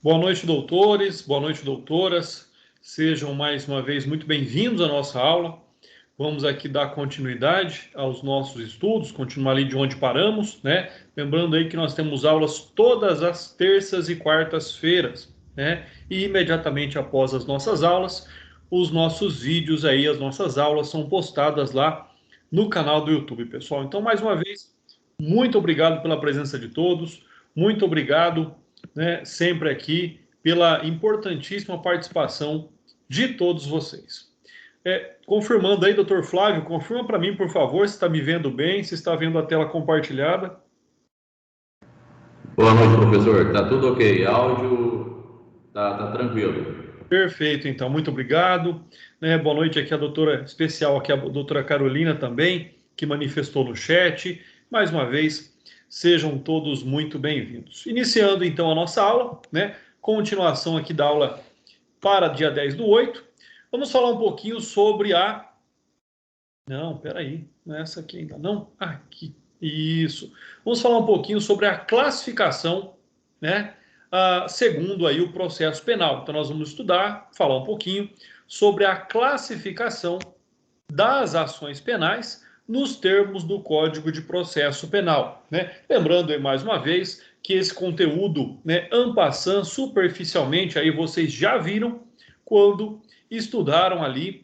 Boa noite, doutores, boa noite, doutoras. Sejam mais uma vez muito bem-vindos à nossa aula. Vamos aqui dar continuidade aos nossos estudos, continuar ali de onde paramos, né? Lembrando aí que nós temos aulas todas as terças e quartas-feiras, né? E imediatamente após as nossas aulas, os nossos vídeos aí, as nossas aulas são postadas lá no canal do YouTube, pessoal. Então, mais uma vez, muito obrigado pela presença de todos, muito obrigado, né, sempre aqui pela importantíssima participação de todos vocês. Confirmando aí, doutor Flávio, confirma para mim, por favor, se está me vendo bem, se está vendo a tela compartilhada. Boa noite, professor. Tá tudo ok. Áudio tá tranquilo. Perfeito, então, muito obrigado. Boa noite aqui a doutora especial, aqui a doutora Carolina também, que manifestou no chat. Mais uma vez, sejam todos muito bem-vindos. Iniciando então a nossa aula, né? Continuação aqui da aula para dia 10/8. Vamos falar um pouquinho sobre a... Não, peraí, não é essa aqui ainda, não? Aqui, isso. Vamos falar um pouquinho sobre a classificação, né? Segundo aí o processo penal. Então nós vamos estudar, falar um pouquinho sobre a classificação das ações penais nos termos do Código de Processo Penal, né? Lembrando aí mais uma vez que esse conteúdo, né, en passant, superficialmente, aí vocês já viram quando estudaram ali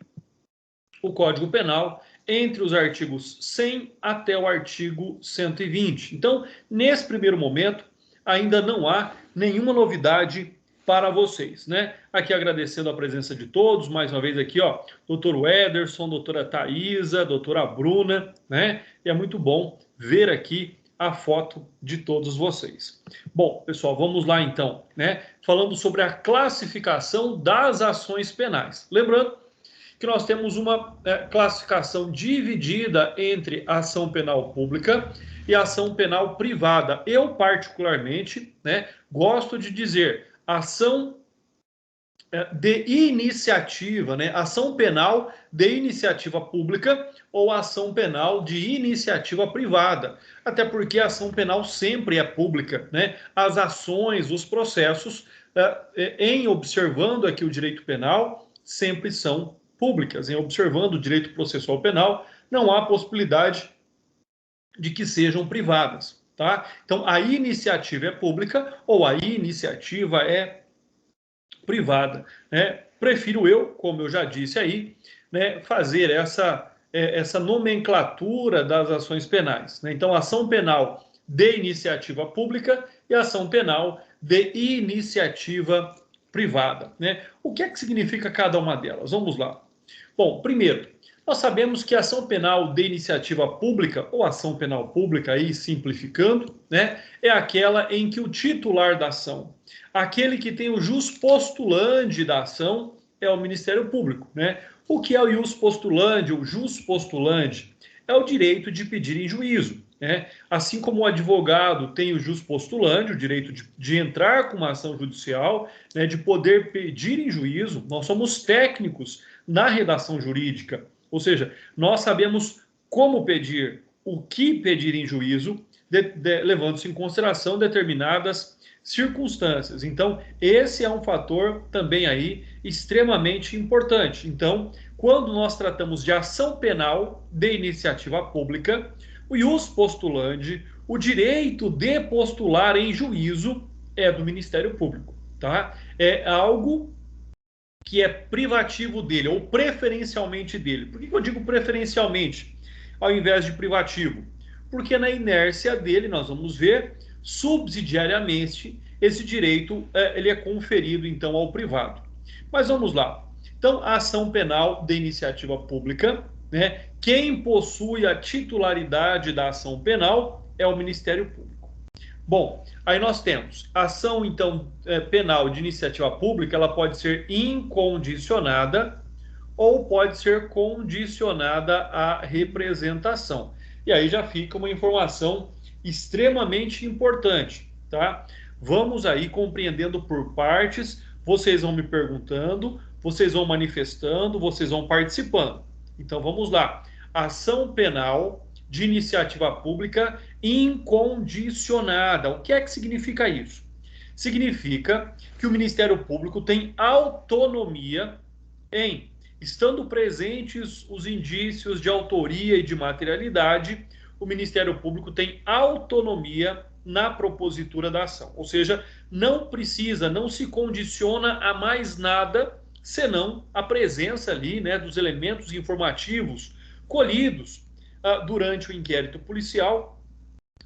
o Código Penal entre os artigos 100 até o artigo 120. Então, nesse primeiro momento, ainda não há nenhuma novidade para vocês, né? Aqui agradecendo a presença de todos, mais uma vez aqui, ó, doutor Ederson, doutora Thaisa, doutora Bruna, né? E é muito bom ver aqui a foto de todos vocês. Bom, pessoal, vamos lá então, né? Falando sobre a classificação das ações penais. Lembrando que nós temos uma classificação dividida entre ação penal pública e ação penal privada. Eu, particularmente, né, gosto de dizer ação de iniciativa, né, ação penal de iniciativa pública ou ação penal de iniciativa privada. Até porque a ação penal sempre é pública, né? As ações, os processos, em observando aqui o direito penal, sempre são públicas. Em observando o direito processual penal, não há possibilidade de que sejam privadas, tá? Então, a iniciativa é pública ou a iniciativa é privada, né? Prefiro eu, como eu já disse aí, né, fazer essa nomenclatura das ações penais, né? Então, ação penal de iniciativa pública e ação penal de iniciativa privada, né? O que é que significa cada uma delas? Vamos lá. Bom, primeiro, nós sabemos que a ação penal de iniciativa pública, ou ação penal pública, aí simplificando, né, é aquela em que o titular da ação, aquele que tem o jus postulandi da ação, é o Ministério Público, né? O que é o jus postulandi, o jus postulandi? É o direito de pedir em juízo, né? Assim como o advogado tem o jus postulandi, o direito de entrar com uma ação judicial, né, de poder pedir em juízo, nós somos técnicos na redação jurídica, ou seja, nós sabemos como pedir, o que pedir em juízo, levando-se em consideração determinadas circunstâncias. Então, esse é um fator também aí extremamente importante. Então, quando nós tratamos de ação penal de iniciativa pública, o ius postulandi, o direito de postular em juízo é do Ministério Público, tá? É algo que é privativo dele, ou preferencialmente dele. Por que eu digo preferencialmente, ao invés de privativo? Porque na inércia dele, nós vamos ver, subsidiariamente, esse direito ele é conferido, então, ao privado. Mas vamos lá. Então, a ação penal de iniciativa pública, né? Quem possui a titularidade da ação penal é o Ministério Público. Bom, aí nós temos a ação, então, penal de iniciativa pública, ela pode ser incondicionada ou pode ser condicionada à representação. E aí já fica uma informação extremamente importante, tá? Vamos aí compreendendo por partes, vocês vão me perguntando, vocês vão manifestando, vocês vão participando. Então vamos lá. Ação penal de iniciativa pública incondicionada. O que é que significa isso? Significa que o Ministério Público tem autonomia em, estando presentes os indícios de autoria e de materialidade, o Ministério Público tem autonomia na propositura da ação. Ou seja, não precisa, não se condiciona a mais nada, senão a presença ali, né, dos elementos informativos colhidos durante o inquérito policial.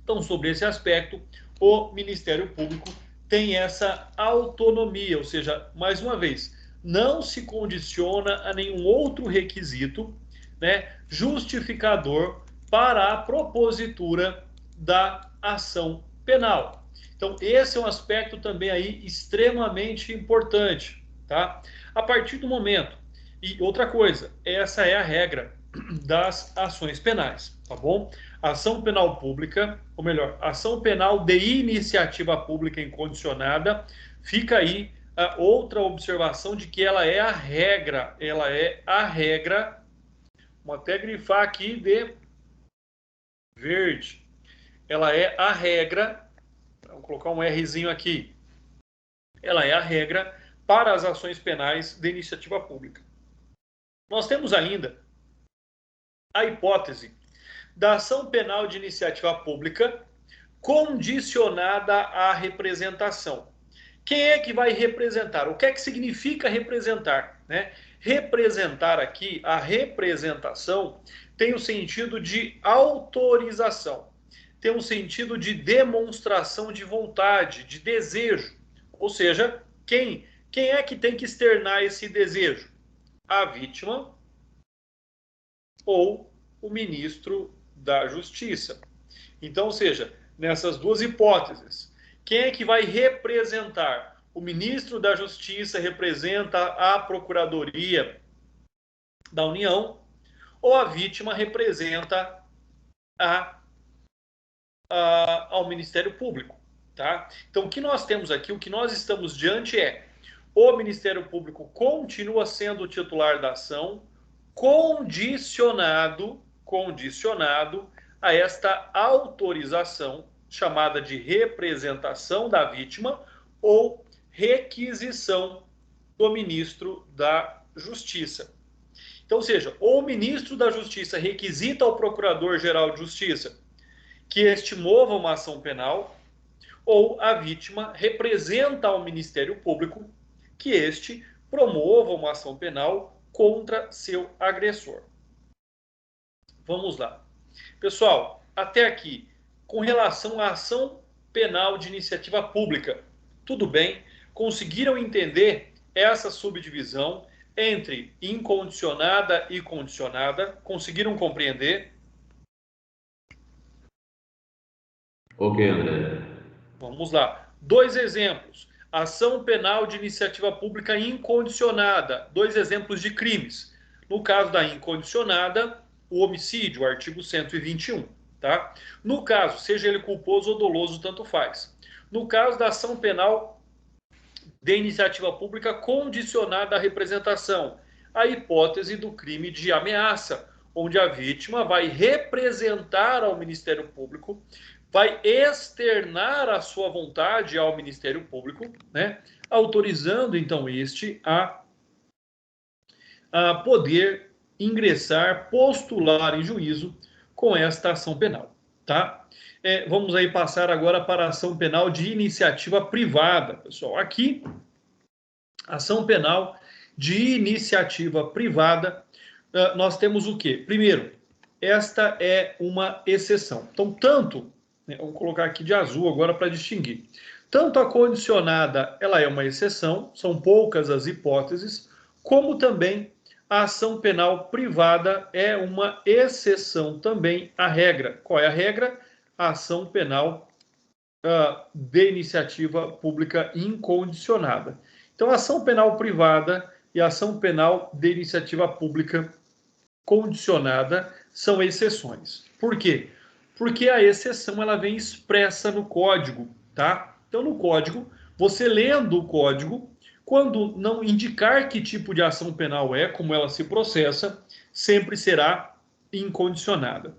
Então, sobre esse aspecto, o Ministério Público tem essa autonomia, ou seja, mais uma vez, não se condiciona a nenhum outro requisito, né, justificador para a propositura da ação penal. Então, esse é um aspecto também aí extremamente importante, tá? A partir do momento, e outra coisa, essa é a regra das ações penais, tá bom? Ação penal pública, ou melhor, ação penal de iniciativa pública incondicionada, fica aí a outra observação de que ela é a regra, vou até grifar aqui de verde, ela é a regra, vou colocar um Rzinho aqui, ela é a regra para as ações penais de iniciativa pública. Nós temos ainda a hipótese da ação penal de iniciativa pública condicionada à representação. Quem é que vai representar? O que é que significa representar? Né? Representar aqui, a representação tem o sentido de autorização, tem um sentido de demonstração de vontade, de desejo. Ou seja, quem é que tem que externar esse desejo? A vítima ou o ministro da Justiça. Então, ou seja, nessas duas hipóteses, quem é que vai representar? O ministro da Justiça representa a Procuradoria da União ou a vítima representa ao Ministério Público, tá? Então, o que nós temos aqui, o que nós estamos diante é o Ministério Público continua sendo o titular da ação, condicionado a esta autorização, chamada de representação da vítima ou requisição do ministro da Justiça. Então, ou seja, ou o ministro da Justiça requisita ao Procurador-Geral de Justiça que este mova uma ação penal, ou a vítima representa ao Ministério Público que este promova uma ação penal contra seu agressor. Vamos lá. Pessoal, até aqui, com relação à ação penal de iniciativa pública, tudo bem? Conseguiram entender essa subdivisão entre incondicionada e condicionada? Conseguiram compreender? Ok, André. Vamos lá. 2 exemplos. Ação penal de iniciativa pública incondicionada. 2 exemplos de crimes. No caso da incondicionada, o homicídio, artigo 121. Tá? No caso, seja ele culposo ou doloso, tanto faz. No caso da ação penal de iniciativa pública condicionada à representação, a hipótese do crime de ameaça, onde a vítima vai representar ao Ministério Público, vai externar a sua vontade ao Ministério Público, né, autorizando então este a poder ingressar, postular em juízo com esta ação penal, tá? Vamos aí passar agora para a ação penal de iniciativa privada, pessoal. Aqui, ação penal de iniciativa privada, nós temos o quê? Primeiro, esta é uma exceção. Então, tanto, vamos colocar aqui de azul agora para distinguir. Tanto a condicionada, ela é uma exceção, são poucas as hipóteses, como também a ação penal privada é uma exceção também à regra. Qual é a regra? A ação penal de iniciativa pública incondicionada. Então, a ação penal privada e a ação penal de iniciativa pública condicionada são exceções. Por quê? Porque a exceção ela vem expressa no código, tá? Então, no código, você lendo o código, quando não indicar que tipo de ação penal é, como ela se processa, sempre será incondicionada.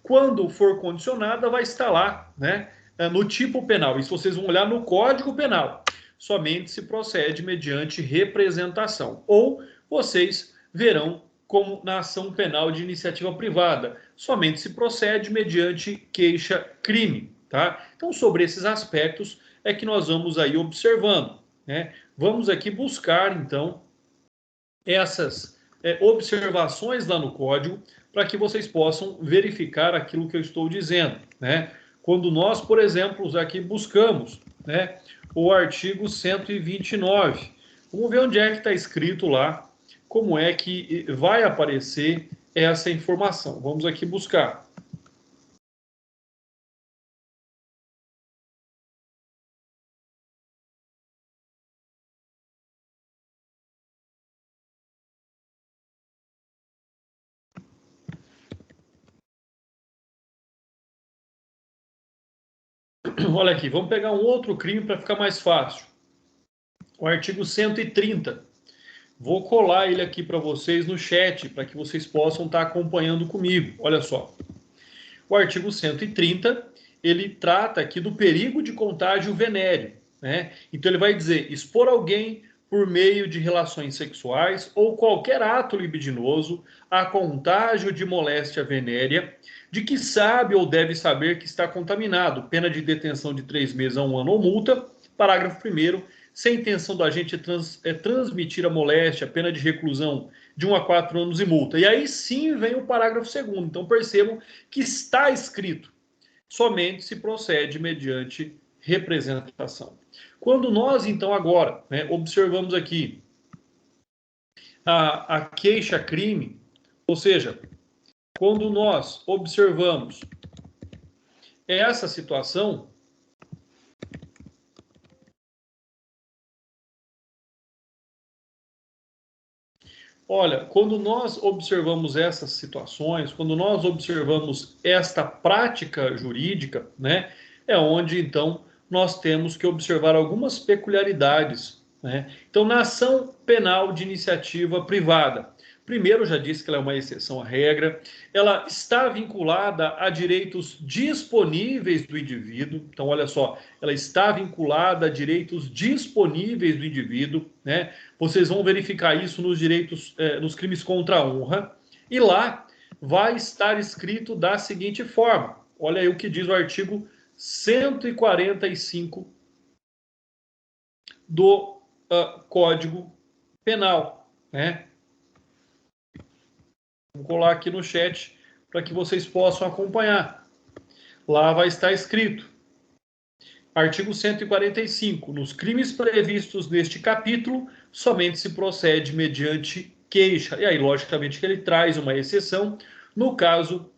Quando for condicionada, vai estar lá, né? no tipo penal. Isso vocês vão olhar no Código Penal. Somente se procede mediante representação. Ou vocês verão como na ação penal de iniciativa privada. Somente se procede mediante queixa-crime, tá? Então, sobre esses aspectos é que nós vamos aí observando, né? Vamos aqui buscar, então, essas observações lá no código para que vocês possam verificar aquilo que eu estou dizendo, né? Quando nós, por exemplo, aqui buscamos, né, o artigo 129, vamos ver onde é que está escrito lá, como é que vai aparecer essa informação. Vamos aqui buscar. Olha aqui, vamos pegar um outro crime para ficar mais fácil. O artigo 130. Vou colar ele aqui para vocês no chat, para que vocês possam estar acompanhando comigo. Olha só. O artigo 130, ele trata aqui do perigo de contágio venéreo, né? Então ele vai dizer, expor alguém por meio de relações sexuais ou qualquer ato libidinoso a contágio de moléstia venérea, de que sabe ou deve saber que está contaminado, pena de detenção de 3 meses a 1 ano ou multa. Parágrafo 1º, se a intenção do agente transmitir a moléstia, pena de reclusão de 1 a 4 anos e multa. E aí sim vem o parágrafo 2º. Então percebam que está escrito, somente se procede mediante representação. Quando nós, então, agora, né, observamos aqui a queixa-crime, ou seja, quando nós observamos essa situação, olha, quando nós observamos essas situações, quando nós observamos esta prática jurídica, né, é onde, então, nós temos que observar algumas peculiaridades, né? Então, na ação penal de iniciativa privada, primeiro, já disse que ela é uma exceção à regra, ela está vinculada a direitos disponíveis do indivíduo. Então, olha só, ela está vinculada a direitos disponíveis do indivíduo, né? Vocês vão verificar isso nos direitos, nos crimes contra a honra, e lá vai estar escrito da seguinte forma. Olha aí o que diz o artigo 145 do Código Penal, né? Vou colar aqui no chat para que vocês possam acompanhar. Lá vai estar escrito. Artigo 145. Nos crimes previstos neste capítulo, somente se procede mediante queixa. E aí, logicamente, que ele traz uma exceção. No caso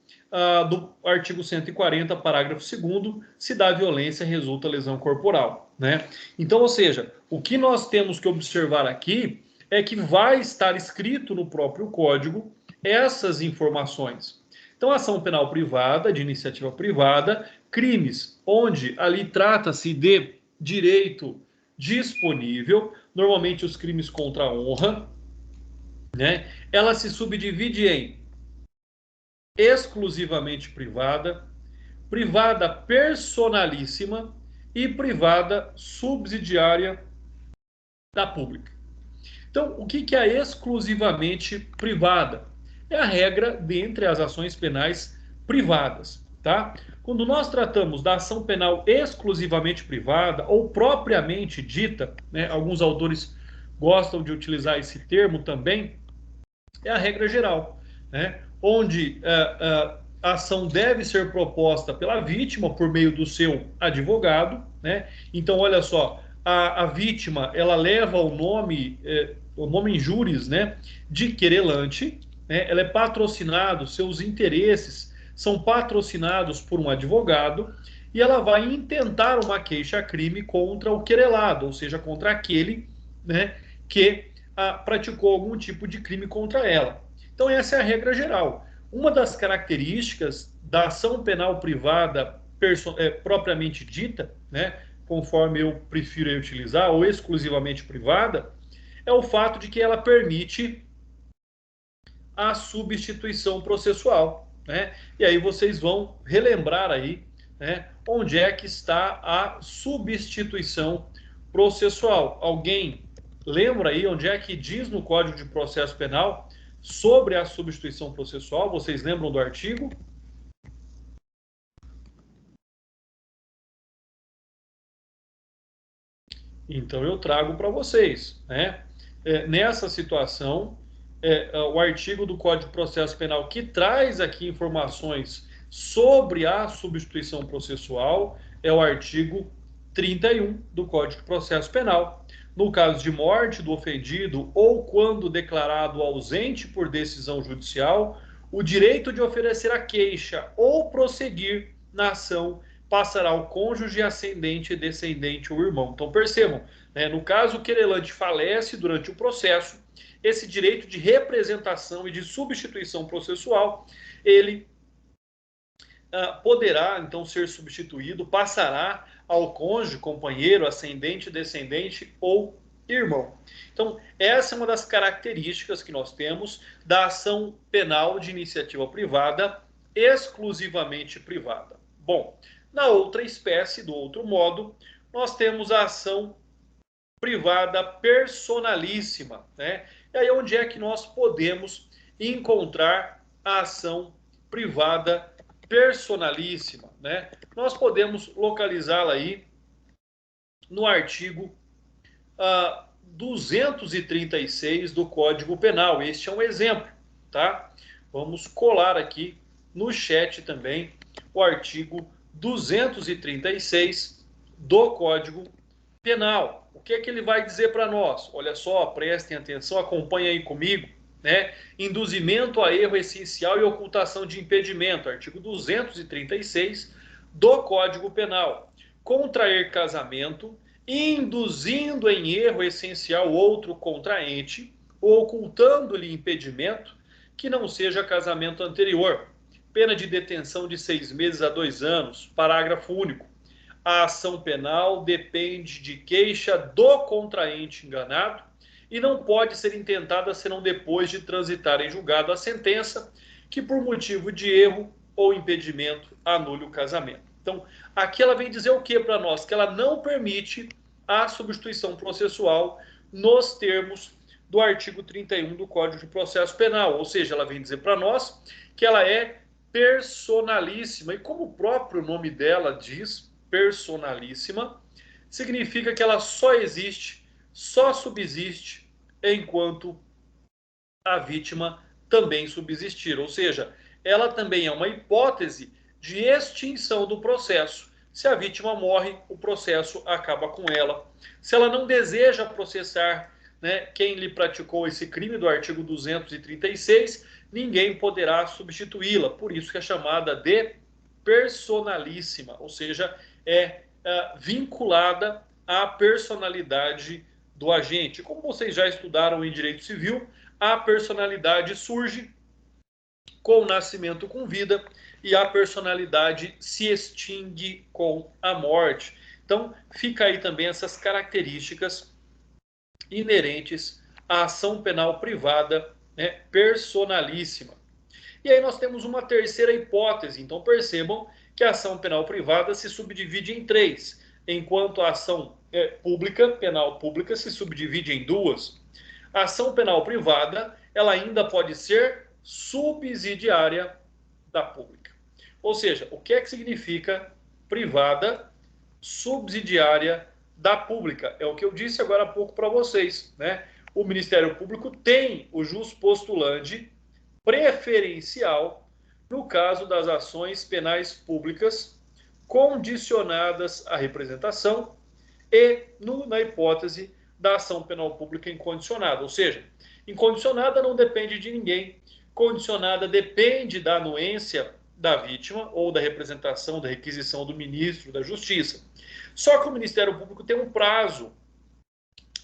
do artigo 140, parágrafo 2º, se da violência resulta lesão corporal, né? Então, ou seja, o que nós temos que observar aqui é que vai estar escrito no próprio código essas informações. Então, ação penal privada, de iniciativa privada, crimes onde ali trata-se de direito disponível, normalmente os crimes contra a honra, né? Ela se subdivide em exclusivamente privada, privada personalíssima e privada subsidiária da pública. Então, o que é a exclusivamente privada? É a regra dentre as ações penais privadas, tá? Quando nós tratamos da ação penal exclusivamente privada ou propriamente dita, né, alguns autores gostam de utilizar esse termo também, é a regra geral, né? Onde a ação deve ser proposta pela vítima por meio do seu advogado, né? Então, olha só, a vítima, ela leva o nome in juris, né, de querelante, né? Ela é patrocinado, seus interesses são patrocinados por um advogado e ela vai intentar uma queixa-crime contra o querelado, ou seja, contra aquele, né, que praticou algum tipo de crime contra ela. Então, essa é a regra geral. Uma das características da ação penal privada propriamente dita, né, conforme eu prefiro utilizar, ou exclusivamente privada, é o fato de que ela permite a substituição processual, né? E aí vocês vão relembrar aí né, onde é que está a substituição processual. Alguém lembra aí onde é que diz no Código de Processo Penal sobre a substituição processual? Vocês lembram do artigo? Então eu trago para vocês, né? Nessa situação, o artigo do Código de Processo Penal que traz aqui informações sobre a substituição processual é o artigo 31 do Código de Processo Penal. No caso de morte do ofendido ou quando declarado ausente por decisão judicial, o direito de oferecer a queixa ou prosseguir na ação passará ao cônjuge, ascendente, descendente ou irmão. Então percebam, né, no caso o querelante falece durante o processo, esse direito de representação e de substituição processual, ele poderá então ser substituído, passará ao cônjuge, companheiro, ascendente, descendente ou irmão. Então, essa é uma das características que nós temos da ação penal de iniciativa privada, exclusivamente privada. Bom, na outra espécie, do outro modo, nós temos a ação privada personalíssima, né? E aí onde é que nós podemos encontrar a ação privada personalíssima, né? Nós podemos localizá-la aí no artigo 236 do Código Penal. Este é um exemplo, tá? Vamos colar aqui no chat também o artigo 236 do Código Penal. O que é que ele vai dizer para nós? Olha só, prestem atenção, acompanhem aí comigo, né? Induzimento a erro essencial e ocultação de impedimento, artigo 236 do Código Penal. Contrair casamento, induzindo em erro essencial outro contraente, ou ocultando-lhe impedimento que não seja casamento anterior. Pena de detenção de 6 meses a 2 anos. Parágrafo único. A ação penal depende de queixa do contraente enganado e não pode ser intentada senão depois de transitar em julgado a sentença que, por motivo de erro ou impedimento, anule o casamento. Então, aqui ela vem dizer o que para nós? Que ela não permite a substituição processual nos termos do artigo 31 do Código de Processo Penal. Ou seja, ela vem dizer para nós que ela é personalíssima. E como o próprio nome dela diz, personalíssima, significa que ela só existe, só subsiste enquanto a vítima também subsistir. Ou seja, ela também é uma hipótese de extinção do processo. Se a vítima morre, o processo acaba com ela. Se ela não deseja processar, né, quem lhe praticou esse crime do artigo 236, ninguém poderá substituí-la. Por isso que é chamada de personalíssima, ou seja, é vinculada à personalidade do agente. Como vocês já estudaram em direito civil, a personalidade surge com o nascimento com vida e a personalidade se extingue com a morte. Então, fica aí também essas características inerentes à ação penal privada, né, personalíssima. E aí nós temos uma terceira hipótese. Então, percebam que a ação penal privada se subdivide em três, enquanto a ação pública, penal pública, se subdivide em duas. A ação penal privada, ela ainda pode ser subsidiária da pública. Ou seja, o que é que significa privada subsidiária da pública? É o que eu disse agora há pouco para vocês, né? O Ministério Público tem o jus postulandi preferencial no caso das ações penais públicas condicionadas à representação e na hipótese da ação penal pública incondicionada. Ou seja, incondicionada não depende de ninguém, condicionada depende da anuência da vítima ou da representação, da requisição do ministro da Justiça. Só que o Ministério Público tem um prazo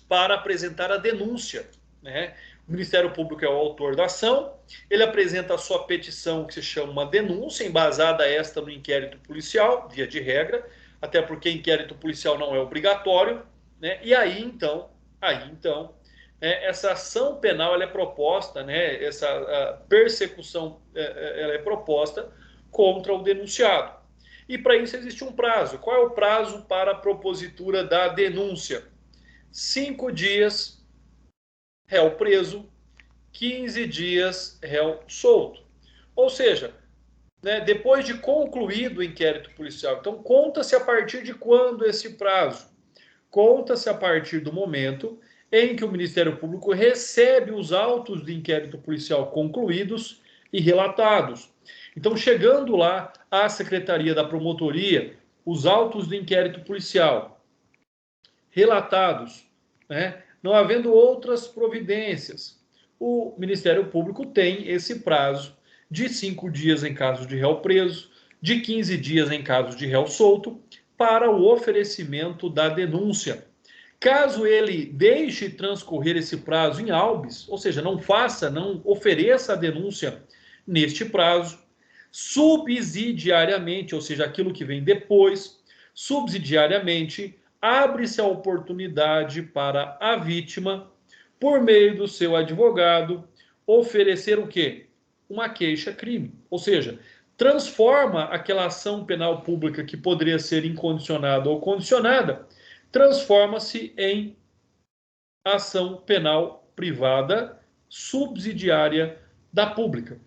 para apresentar a denúncia, né? O Ministério Público é o autor da ação, ele apresenta a sua petição, que se chama uma denúncia, embasada esta no inquérito policial, via de regra, até porque inquérito policial não é obrigatório, né? E aí então, essa ação penal ela é proposta, né? Essa persecução ela é proposta contra o denunciado. E para isso existe um prazo. Qual é o prazo para a propositura da denúncia? 5 dias, réu preso, 15 dias, réu solto. Ou seja, né, depois de concluído o inquérito policial. Então, conta-se a partir de quando esse prazo? Conta-se a partir do momento em que o Ministério Público recebe os autos de inquérito policial concluídos e relatados. Então, chegando lá à Secretaria da Promotoria, os autos de inquérito policial relatados, né, não havendo outras providências, o Ministério Público tem esse prazo de 5 dias em caso de réu preso, de 15 dias em caso de réu solto, para o oferecimento da denúncia. Caso ele deixe transcorrer esse prazo em habeas, ou seja, não ofereça a denúncia neste prazo, subsidiariamente, ou seja, aquilo que vem depois, subsidiariamente, abre-se a oportunidade para a vítima, por meio do seu advogado, oferecer o quê? Uma queixa-crime. Ou seja, transforma aquela ação penal pública que poderia ser incondicionada ou condicionada, transforma-se em ação penal privada subsidiária da pública.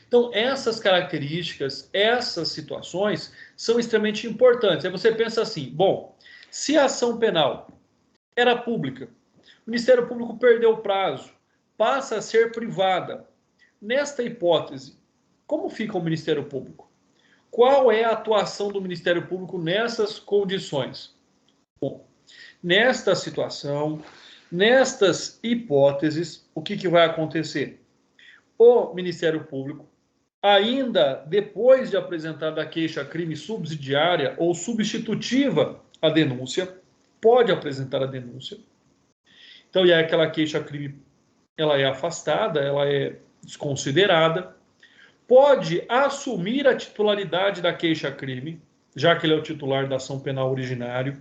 Então, essas características, essas situações são extremamente importantes. Aí você pensa assim, bom, se a ação penal era pública, o Ministério Público perdeu o prazo, passa a ser privada. Nesta hipótese, como fica o Ministério Público? Qual é a atuação do Ministério Público nessas condições? Bom, nesta situação, nestas hipóteses, o que vai acontecer? O Ministério Público, ainda depois de apresentada a queixa-crime subsidiária ou substitutiva à denúncia, pode apresentar a denúncia. Então, e aí aquela queixa-crime, ela é afastada, ela é desconsiderada, pode assumir a titularidade da queixa-crime, já que ele é o titular da ação penal originário,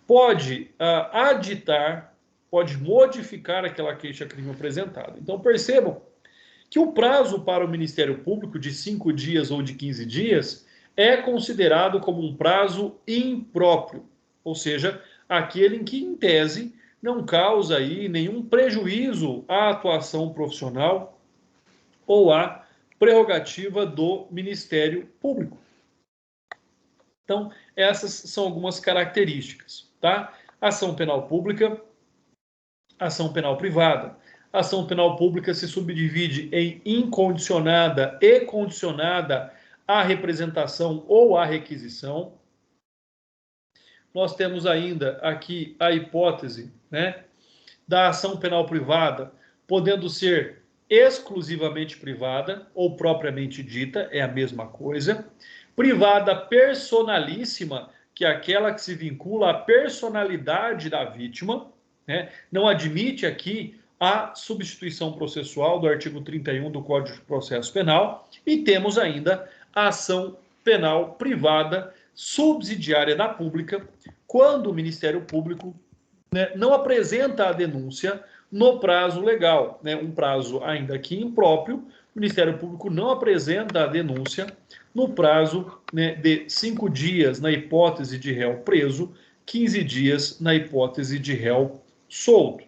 pode aditar, pode modificar aquela queixa-crime apresentada. Então, percebam que o prazo para o Ministério Público de 5 dias ou de 15 dias é considerado como um prazo impróprio, ou seja, aquele em que, em tese, não causa aí nenhum prejuízo à atuação profissional ou à prerrogativa do Ministério Público. Então, essas são algumas características, tá? Ação penal pública, ação penal privada. A ação penal pública se subdivide em incondicionada e condicionada à representação ou à requisição. Nós temos ainda aqui a hipótese, né, da ação penal privada, podendo ser exclusivamente privada ou propriamente dita, é a mesma coisa. Privada personalíssima, que é aquela que se vincula à personalidade da vítima, né, não admite aqui a substituição processual do artigo 31 do Código de Processo Penal. E temos ainda a ação penal privada subsidiária da pública, quando o Ministério Público, né, não apresenta a denúncia no prazo legal, né, um prazo ainda que impróprio, o Ministério Público não apresenta a denúncia no prazo, né, de 5 dias na hipótese de réu preso, 15 dias na hipótese de réu solto.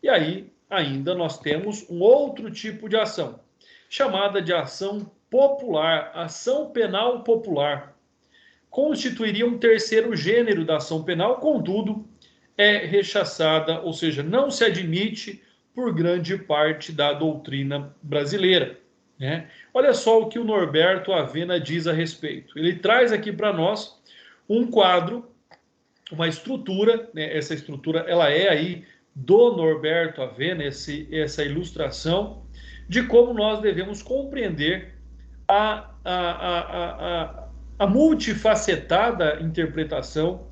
E aí ainda nós temos um outro tipo de ação, chamada de ação popular, ação penal popular. Constituiria um terceiro gênero da ação penal, contudo, é rechaçada, ou seja, não se admite por grande parte da doutrina brasileira, né? Olha só o que o Norberto Avena diz a respeito. Ele traz aqui para nós um quadro, uma estrutura, né? Essa estrutura ela é aí do Norberto Avena, essa ilustração de como nós devemos compreender a multifacetada interpretação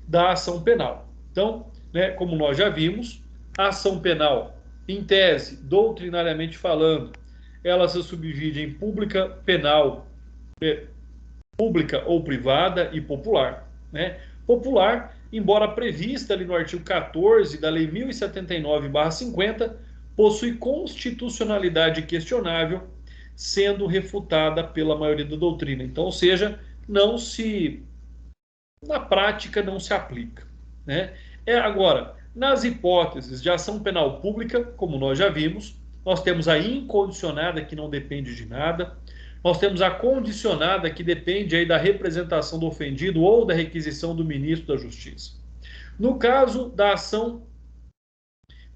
da ação penal. Então, né, como nós já vimos, a ação penal, em tese, doutrinariamente falando, ela se subdivide em pública, penal, pública ou privada e popular, né? Popular, embora prevista ali no artigo 14 da Lei 1079/50, possui constitucionalidade questionável, sendo refutada pela maioria da doutrina. Então, ou seja, na prática não se aplica, né? Agora, nas hipóteses de ação penal pública, como nós já vimos, nós temos a incondicionada, que não depende de nada, nós temos a condicionada, que depende aí da representação do ofendido ou da requisição do ministro da Justiça. No caso da ação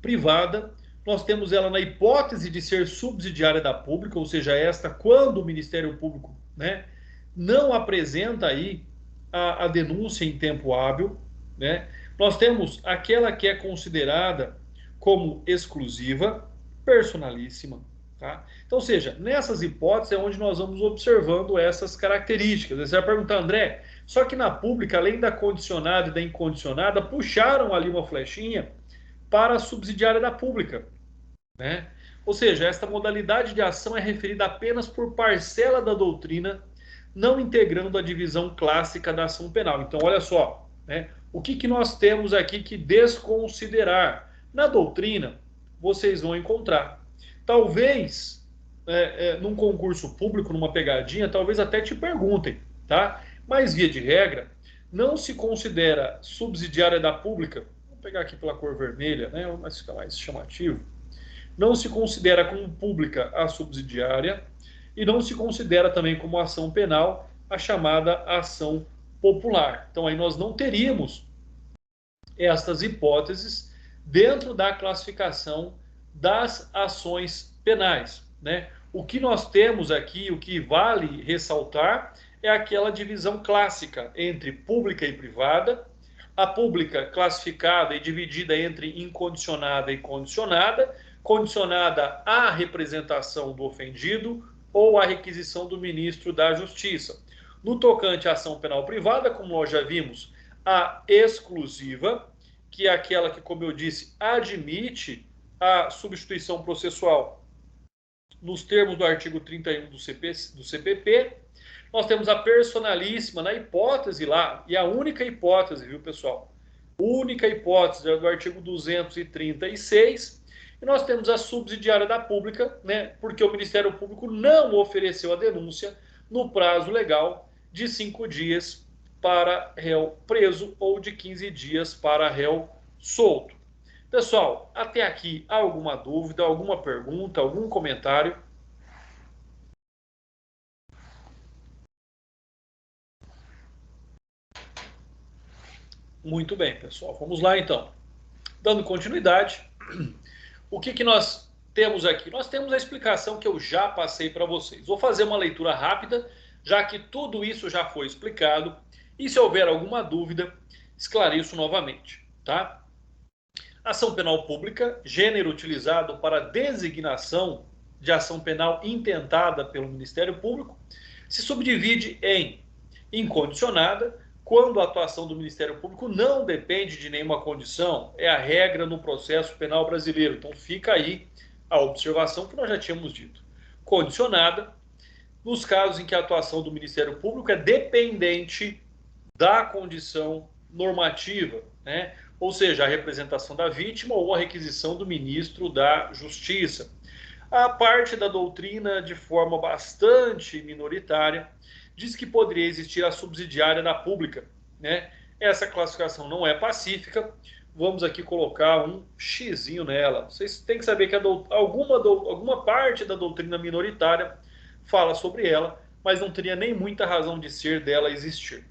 privada, nós temos ela na hipótese de ser subsidiária da pública, ou seja, esta quando o Ministério Público, né, não apresenta aí a denúncia em tempo hábil, né? Nós temos aquela que é considerada como exclusiva, personalíssima, tá? Então, ou seja, nessas hipóteses é onde nós vamos observando essas características. Você vai perguntar, André, só que na pública, além da condicionada e da incondicionada, puxaram ali uma flechinha para a subsidiária da pública, né? Ou seja, esta modalidade de ação é referida apenas por parcela da doutrina, não integrando a divisão clássica da ação penal. Então, olha só, né? O que nós temos aqui que desconsiderar? Na doutrina, vocês vão encontrar. Talvez, num concurso público, numa pegadinha, talvez até te perguntem, tá? Mas, via de regra, não se considera subsidiária da pública. Vou pegar aqui pela cor vermelha, né? Mas fica mais chamativo. Não se considera como pública a subsidiária e não se considera também como ação penal a chamada ação popular. Então aí nós não teríamos estas hipóteses dentro da classificação das ações penais, né? O que nós temos aqui, o que vale ressaltar, é aquela divisão clássica entre pública e privada, a pública classificada e dividida entre incondicionada e condicionada, condicionada à representação do ofendido ou à requisição do ministro da Justiça. No tocante à ação penal privada, como nós já vimos, a exclusiva, que é aquela que, como eu disse, admite a substituição processual nos termos do artigo 31 do CPP. Nós temos a personalíssima na hipótese lá, e a única hipótese, viu, pessoal? Única hipótese é do artigo 236. E nós temos a subsidiária da pública, né, porque o Ministério Público não ofereceu a denúncia no prazo legal de 5 dias para réu preso ou de 15 dias para réu solto. Pessoal, até aqui alguma dúvida, alguma pergunta, algum comentário? Muito bem, pessoal. Vamos lá, então. Dando continuidade, o que nós temos aqui? Nós temos a explicação que eu já passei para vocês. Vou fazer uma leitura rápida, já que tudo isso já foi explicado. E se houver alguma dúvida, esclareço novamente, tá? Ação penal pública, gênero utilizado para designação de ação penal intentada pelo Ministério Público, se subdivide em incondicionada, quando a atuação do Ministério Público não depende de nenhuma condição, é a regra no processo penal brasileiro. Então fica aí a observação que nós já tínhamos dito. Condicionada, nos casos em que a atuação do Ministério Público é dependente da condição normativa, né? Ou seja, a representação da vítima ou a requisição do ministro da Justiça. A parte da doutrina, de forma bastante minoritária, diz que poderia existir a subsidiária da pública, né? Essa classificação não é pacífica. Vamos aqui colocar um xizinho nela. Vocês têm que saber que alguma parte da doutrina minoritária fala sobre ela, mas não teria nem muita razão de ser dela existir.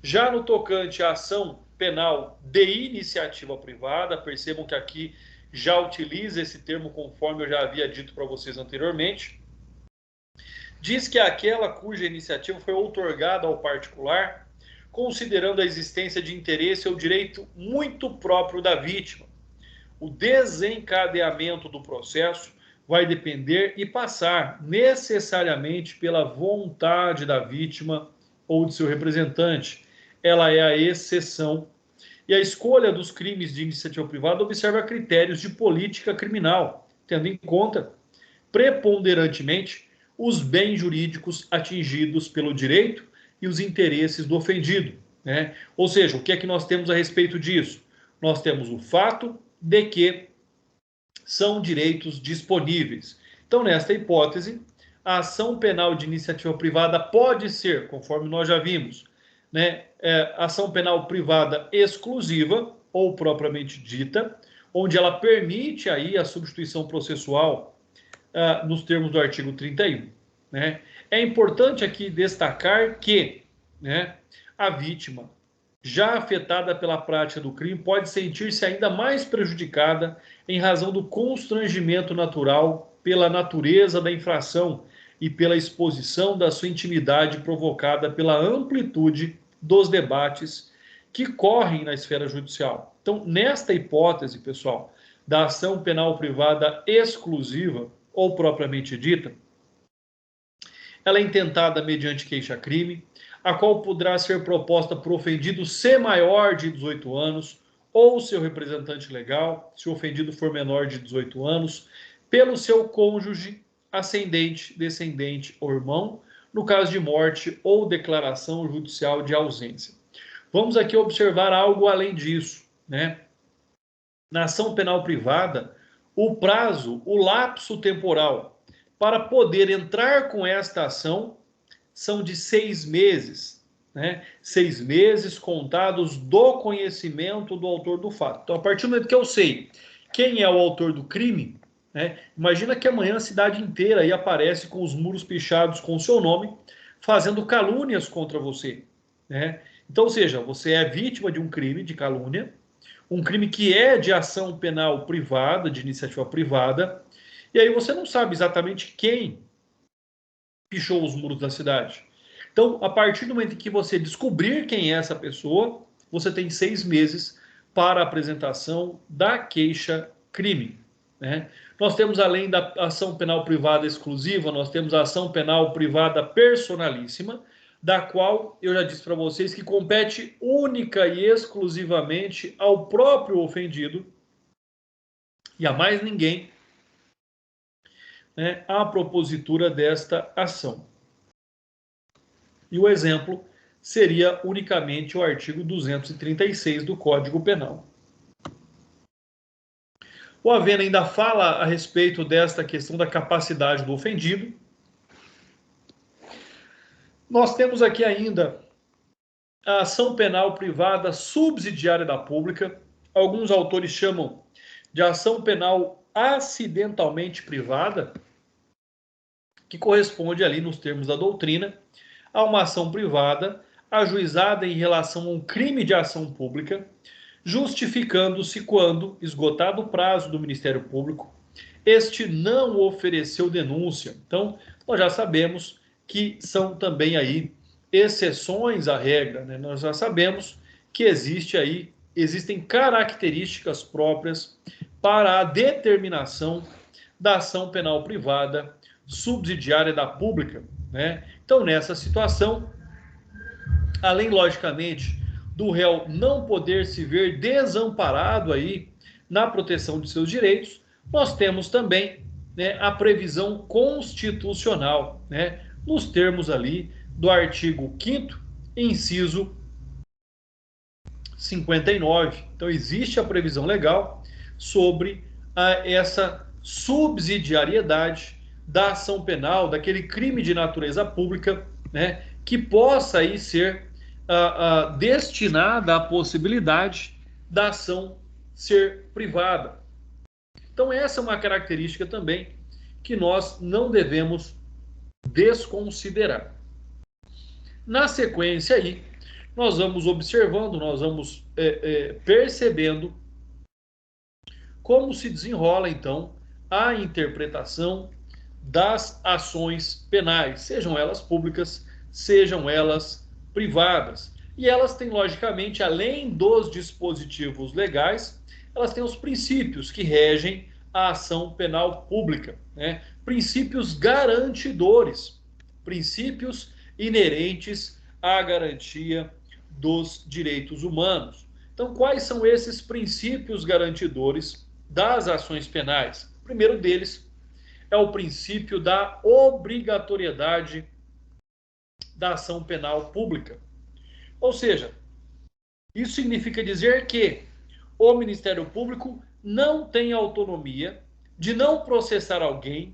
Já no tocante à ação penal de iniciativa privada, percebam que aqui já utiliza esse termo conforme eu já havia dito para vocês anteriormente. Diz que é aquela cuja iniciativa foi outorgada ao particular, considerando a existência de interesse ou direito muito próprio da vítima. O desencadeamento do processo vai depender e passar necessariamente pela vontade da vítima ou de seu representante. Ela é a exceção. E a escolha dos crimes de iniciativa privada observa critérios de política criminal, tendo em conta preponderantemente os bens jurídicos atingidos pelo direito e os interesses do ofendido, né? Ou seja, o que é que nós temos a respeito disso? Nós temos o fato de que são direitos disponíveis. Então, nesta hipótese, a ação penal de iniciativa privada pode ser, conforme nós já vimos, né, ação penal privada exclusiva ou propriamente dita, onde ela permite aí a substituição processual nos termos do artigo 31. Né? É importante aqui destacar que, né, a vítima já afetada pela prática do crime pode sentir-se ainda mais prejudicada em razão do constrangimento natural pela natureza da infração e pela exposição da sua intimidade provocada pela amplitude dos debates que correm na esfera judicial. Então, nesta hipótese, pessoal, da ação penal privada exclusiva ou propriamente dita, ela é intentada mediante queixa-crime, a qual poderá ser proposta por ofendido se maior de 18 anos ou seu representante legal, se o ofendido for menor de 18 anos, pelo seu cônjuge, ascendente, descendente ou irmão, no caso de morte ou declaração judicial de ausência. Vamos aqui observar algo além disso, né? Na ação penal privada, o prazo, o lapso temporal para poder entrar com esta ação são de 6 meses, né? 6 meses contados do conhecimento do autor do fato. Então, a partir do momento que eu sei quem é o autor do crime, né? Imagina que amanhã a cidade inteira aí aparece com os muros pichados com o seu nome, fazendo calúnias contra você, né? Então, ou seja, você é vítima de um crime de calúnia, um crime que é de ação penal privada, de iniciativa privada, e aí você não sabe exatamente quem pichou os muros da cidade. Então, a partir do momento em que você descobrir quem é essa pessoa, você tem 6 meses para a apresentação da queixa-crime, né? Nós temos, além da ação penal privada exclusiva, nós temos a ação penal privada personalíssima, da qual eu já disse para vocês que compete única e exclusivamente ao próprio ofendido e a mais ninguém, né, a propositura desta ação. E o exemplo seria unicamente o artigo 236 do Código Penal. O Avena ainda fala a respeito desta questão da capacidade do ofendido. Nós temos aqui ainda a ação penal privada subsidiária da pública. Alguns autores chamam de ação penal acidentalmente privada, que corresponde ali nos termos da doutrina a uma ação privada ajuizada em relação a um crime de ação pública, justificando-se quando, esgotado o prazo do Ministério Público, este não ofereceu denúncia. Então, nós já sabemos que são também aí exceções à regra, né? Nós já sabemos que existem características próprias para a determinação da ação penal privada subsidiária da pública, né? Então, nessa situação, além, logicamente, do réu não poder se ver desamparado aí na proteção de seus direitos, nós temos também, né, a previsão constitucional, né, nos termos ali do artigo 5º, inciso 59. Então, existe a previsão legal sobre essa subsidiariedade da ação penal, daquele crime de natureza pública, né, que possa aí ser destinada à possibilidade da ação ser privada. Então, essa é uma característica também que nós não devemos desconsiderar. Na sequência aí, nós vamos observando, nós vamos percebendo como se desenrola, então, a interpretação das ações penais, sejam elas públicas, sejam elas privadas. E elas têm, logicamente, além dos dispositivos legais, elas têm os princípios que regem a ação penal pública, né? Princípios garantidores, princípios inerentes à garantia dos direitos humanos. Então, quais são esses princípios garantidores das ações penais? O primeiro deles é o princípio da obrigatoriedade da ação penal pública. Ou seja, isso significa dizer que o Ministério Público não tem autonomia de não processar alguém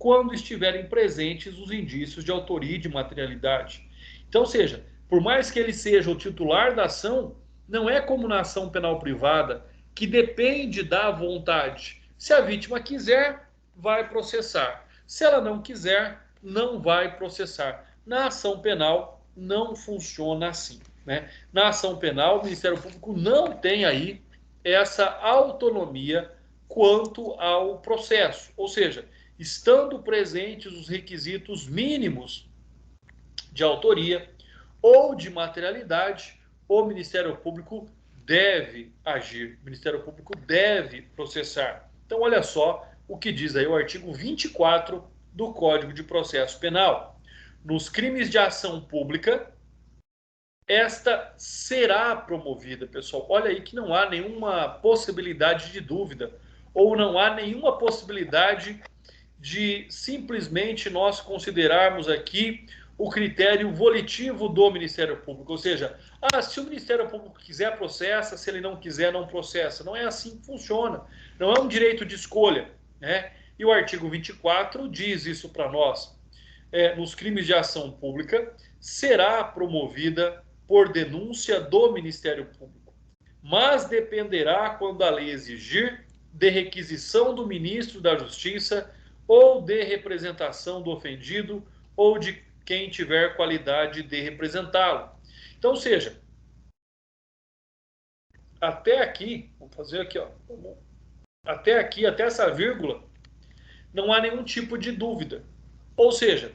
quando estiverem presentes os indícios de autoria e de materialidade. Então, ou seja, por mais que ele seja o titular da ação, não é como na ação penal privada, que depende da vontade. Se a vítima quiser, vai processar. Se ela não quiser, não vai processar. Na ação penal, não funciona assim, né? Na ação penal, o Ministério Público não tem aí essa autonomia quanto ao processo. Ou seja, estando presentes os requisitos mínimos de autoria ou de materialidade, o Ministério Público deve agir, o Ministério Público deve processar. Então, olha só o que diz aí o artigo 24 do Código de Processo Penal. Nos crimes de ação pública, esta será promovida, pessoal. Olha aí que não há nenhuma possibilidade de dúvida, ou não há nenhuma possibilidade de simplesmente nós considerarmos aqui o critério volitivo do Ministério Público, ou seja, se o Ministério Público quiser, processa, se ele não quiser, não processa. Não é assim que funciona, não é um direito de escolha, né? E o artigo 24 diz isso para nós. Nos crimes de ação pública, será promovida por denúncia do Ministério Público, mas dependerá, quando a lei exigir, de requisição do ministro da Justiça ou de representação do ofendido ou de quem tiver qualidade de representá-lo. Então, ou seja, até aqui, vamos fazer aqui, ó, até aqui, até essa vírgula, não há nenhum tipo de dúvida. Ou seja,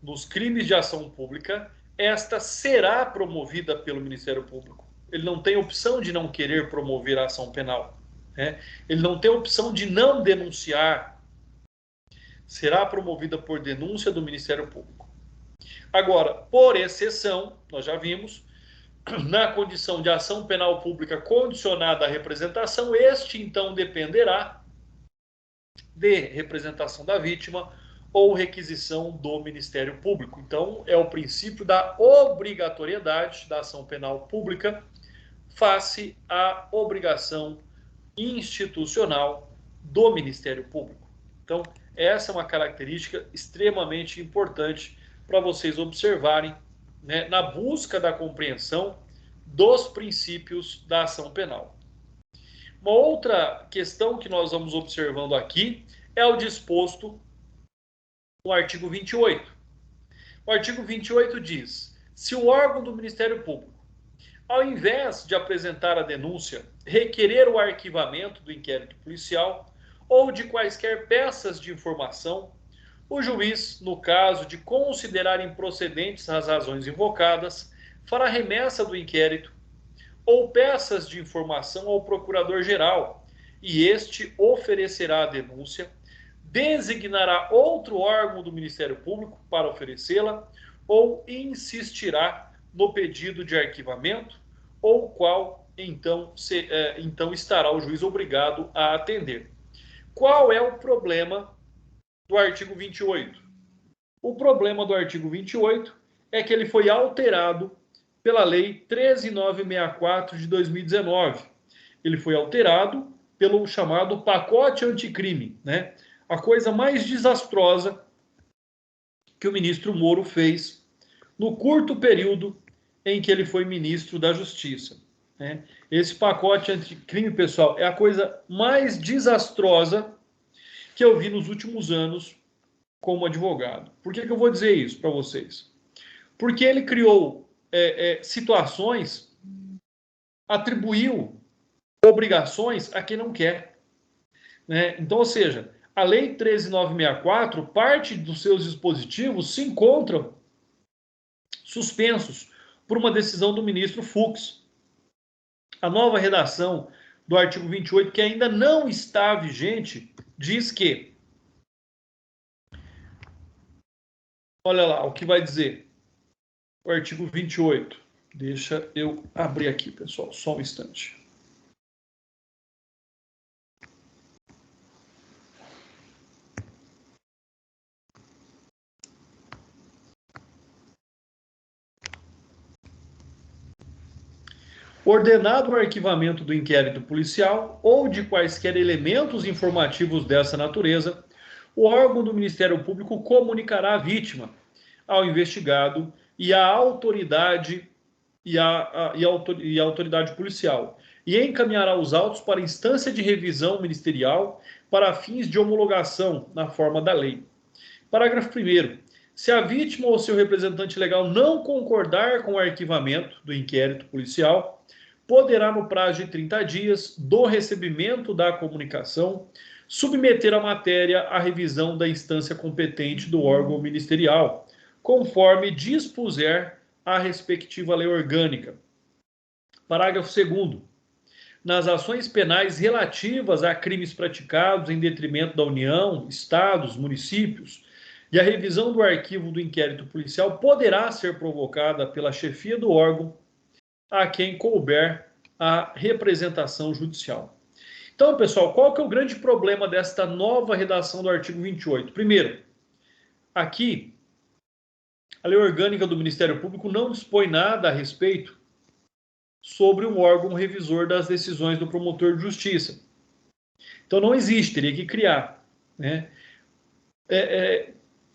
nos crimes de ação pública, esta será promovida pelo Ministério Público. Ele não tem opção de não querer promover a ação penal, né? Ele não tem opção de não denunciar. Será promovida por denúncia do Ministério Público. Agora, por exceção, nós já vimos, na condição de ação penal pública condicionada à representação, este então dependerá de representação da vítima ou requisição do Ministério Público. Então, é o princípio da obrigatoriedade da ação penal pública face à obrigação institucional do Ministério Público. Então, essa é uma característica extremamente importante para vocês observarem, né, na busca da compreensão dos princípios da ação penal. Uma outra questão que nós vamos observando aqui é o disposto no artigo 28. O artigo 28 diz: se o órgão do Ministério Público, ao invés de apresentar a denúncia, requerer o arquivamento do inquérito policial ou de quaisquer peças de informação, o juiz, no caso de considerar improcedentes as razões invocadas, fará remessa do inquérito ou peças de informação ao procurador-geral, e este oferecerá a denúncia, designará outro órgão do Ministério Público para oferecê-la, ou insistirá no pedido de arquivamento, ou qual então estará o juiz obrigado a atender. Qual é o problema do artigo 28? O problema do artigo 28 é que ele foi alterado pela Lei 13.964 de 2019. Ele foi alterado pelo chamado pacote anticrime, né? A coisa mais desastrosa que o ministro Moro fez no curto período em que ele foi ministro da Justiça, né? Esse pacote anticrime, pessoal, é a coisa mais desastrosa que eu vi nos últimos anos como advogado. Por que eu vou dizer isso para vocês? Porque ele criou situações, atribuiu obrigações a quem não quer, né? Então, ou seja, a Lei 13.964, parte dos seus dispositivos se encontram suspensos por uma decisão do ministro Fux. A nova redação do artigo 28, que ainda não está vigente, diz que, olha lá o que vai dizer o artigo 28. Deixa eu abrir aqui, pessoal, só um instante. Ordenado o arquivamento do inquérito policial ou de quaisquer elementos informativos dessa natureza, o órgão do Ministério Público comunicará a vítima ao investigado e à autoridade autoridade policial e encaminhará os autos para a instância de revisão ministerial para fins de homologação na forma da lei. Parágrafo 1º. Se a vítima ou seu representante legal não concordar com o arquivamento do inquérito policial, poderá, no prazo de 30 dias do recebimento da comunicação, submeter a matéria à revisão da instância competente do órgão ministerial, conforme dispuser a respectiva lei orgânica. Parágrafo 2º. Nas ações penais relativas a crimes praticados em detrimento da União, Estados, municípios, e a revisão do arquivo do inquérito policial poderá ser provocada pela chefia do órgão a quem couber a representação judicial. Então, pessoal, qual que é o grande problema desta nova redação do artigo 28? Primeiro, aqui, a lei orgânica do Ministério Público não dispõe nada a respeito sobre um órgão revisor das decisões do promotor de justiça. Então, não existe, teria que criar, né?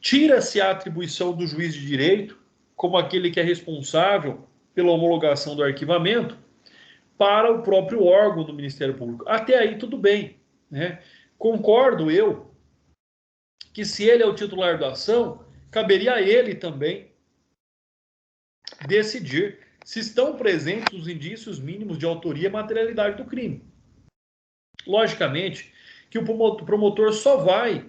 Tira-se a atribuição do juiz de direito, como aquele que é responsável pela homologação do arquivamento, para o próprio órgão do Ministério Público. Até aí tudo bem, né? Concordo eu que se ele é o titular da ação, caberia a ele também decidir se estão presentes os indícios mínimos de autoria e materialidade do crime. Logicamente que o promotor só vai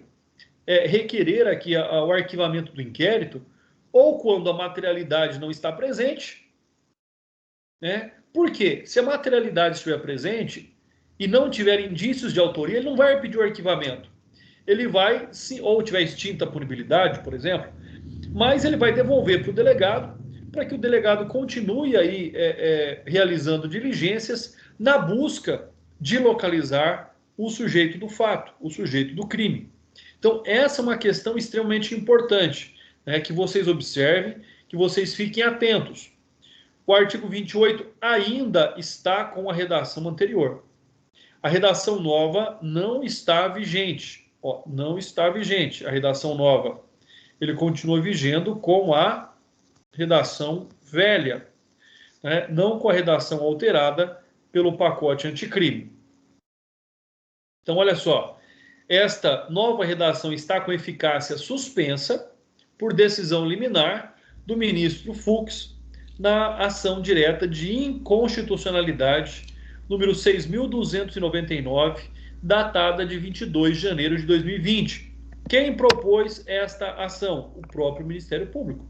requerer aqui o arquivamento do inquérito ou quando a materialidade não está presente, né? Porque se a materialidade estiver presente e não tiver indícios de autoria, ele não vai pedir o arquivamento. Ele vai, ou tiver extinta a punibilidade, por exemplo, mas ele vai devolver para o delegado, para que o delegado continue aí realizando diligências na busca de localizar o sujeito do fato, o sujeito do crime. Então, essa é uma questão extremamente importante, né, que vocês observem, que vocês fiquem atentos. O artigo 28 ainda está com a redação anterior. A redação nova não está vigente. Não está vigente. A redação nova, ele continua vigendo com a redação velha, né, não com a redação alterada pelo pacote anticrime. Então, olha só. Esta nova redação está com eficácia suspensa por decisão liminar do ministro Fux na ação direta de inconstitucionalidade número 6.299, datada de 22 de janeiro de 2020. Quem propôs esta ação? O próprio Ministério Público.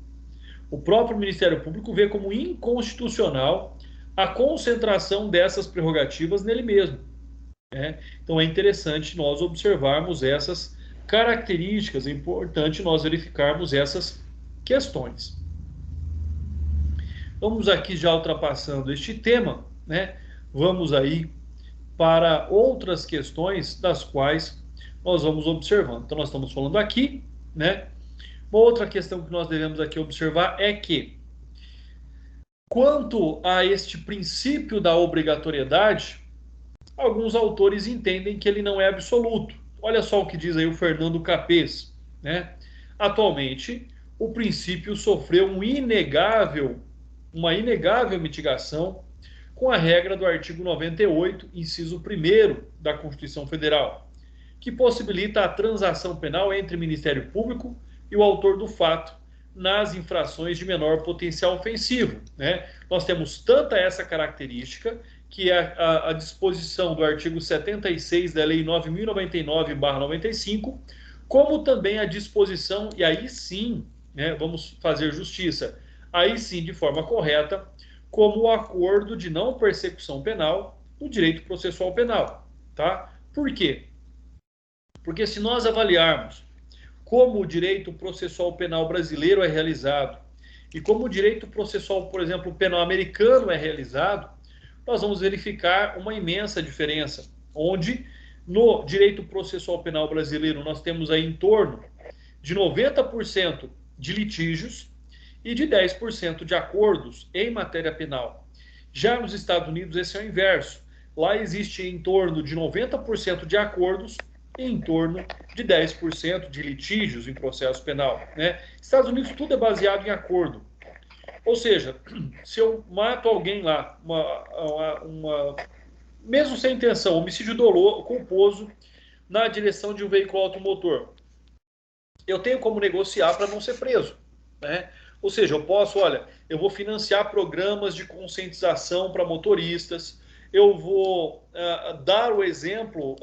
O próprio Ministério Público vê como inconstitucional a concentração dessas prerrogativas nele mesmo. Então é interessante nós observarmos essas características, é importante nós verificarmos essas questões. Vamos aqui já ultrapassando este tema, né? Vamos aí para outras questões das quais nós vamos observando. Então nós estamos falando aqui, né? Uma outra questão que nós devemos aqui observar é que, quanto a este princípio da obrigatoriedade, alguns autores entendem que ele não é absoluto. Olha só o que diz aí o Fernando Capês, né? Atualmente, o princípio sofreu uma inegável mitigação com a regra do artigo 98, inciso 1º da Constituição Federal, que possibilita a transação penal entre o Ministério Público e o autor do fato nas infrações de menor potencial ofensivo, né? Nós temos tanta essa característica, que é a disposição do artigo 76 da Lei 9.099/95, como também a disposição, e aí sim, né, vamos fazer justiça, aí sim de forma correta, como o acordo de não persecução penal do direito processual penal. Tá? Por quê? Porque se nós avaliarmos como o direito processual penal brasileiro é realizado e como o direito processual, por exemplo, penal americano é realizado, nós vamos verificar uma imensa diferença, onde no direito processual penal brasileiro nós temos aí em torno de 90% de litígios e de 10% de acordos em matéria penal. Já nos Estados Unidos esse é o inverso. Lá existe em torno de 90% de acordos e em torno de 10% de litígios em processo penal, né? Estados Unidos tudo é baseado em acordo. Ou seja, se eu mato alguém lá, mesmo sem intenção, homicídio doloso, culposo, na direção de um veículo automotor, eu tenho como negociar para não ser preso, né? Ou seja, eu posso, olha, eu vou financiar programas de conscientização para motoristas, eu vou dar o exemplo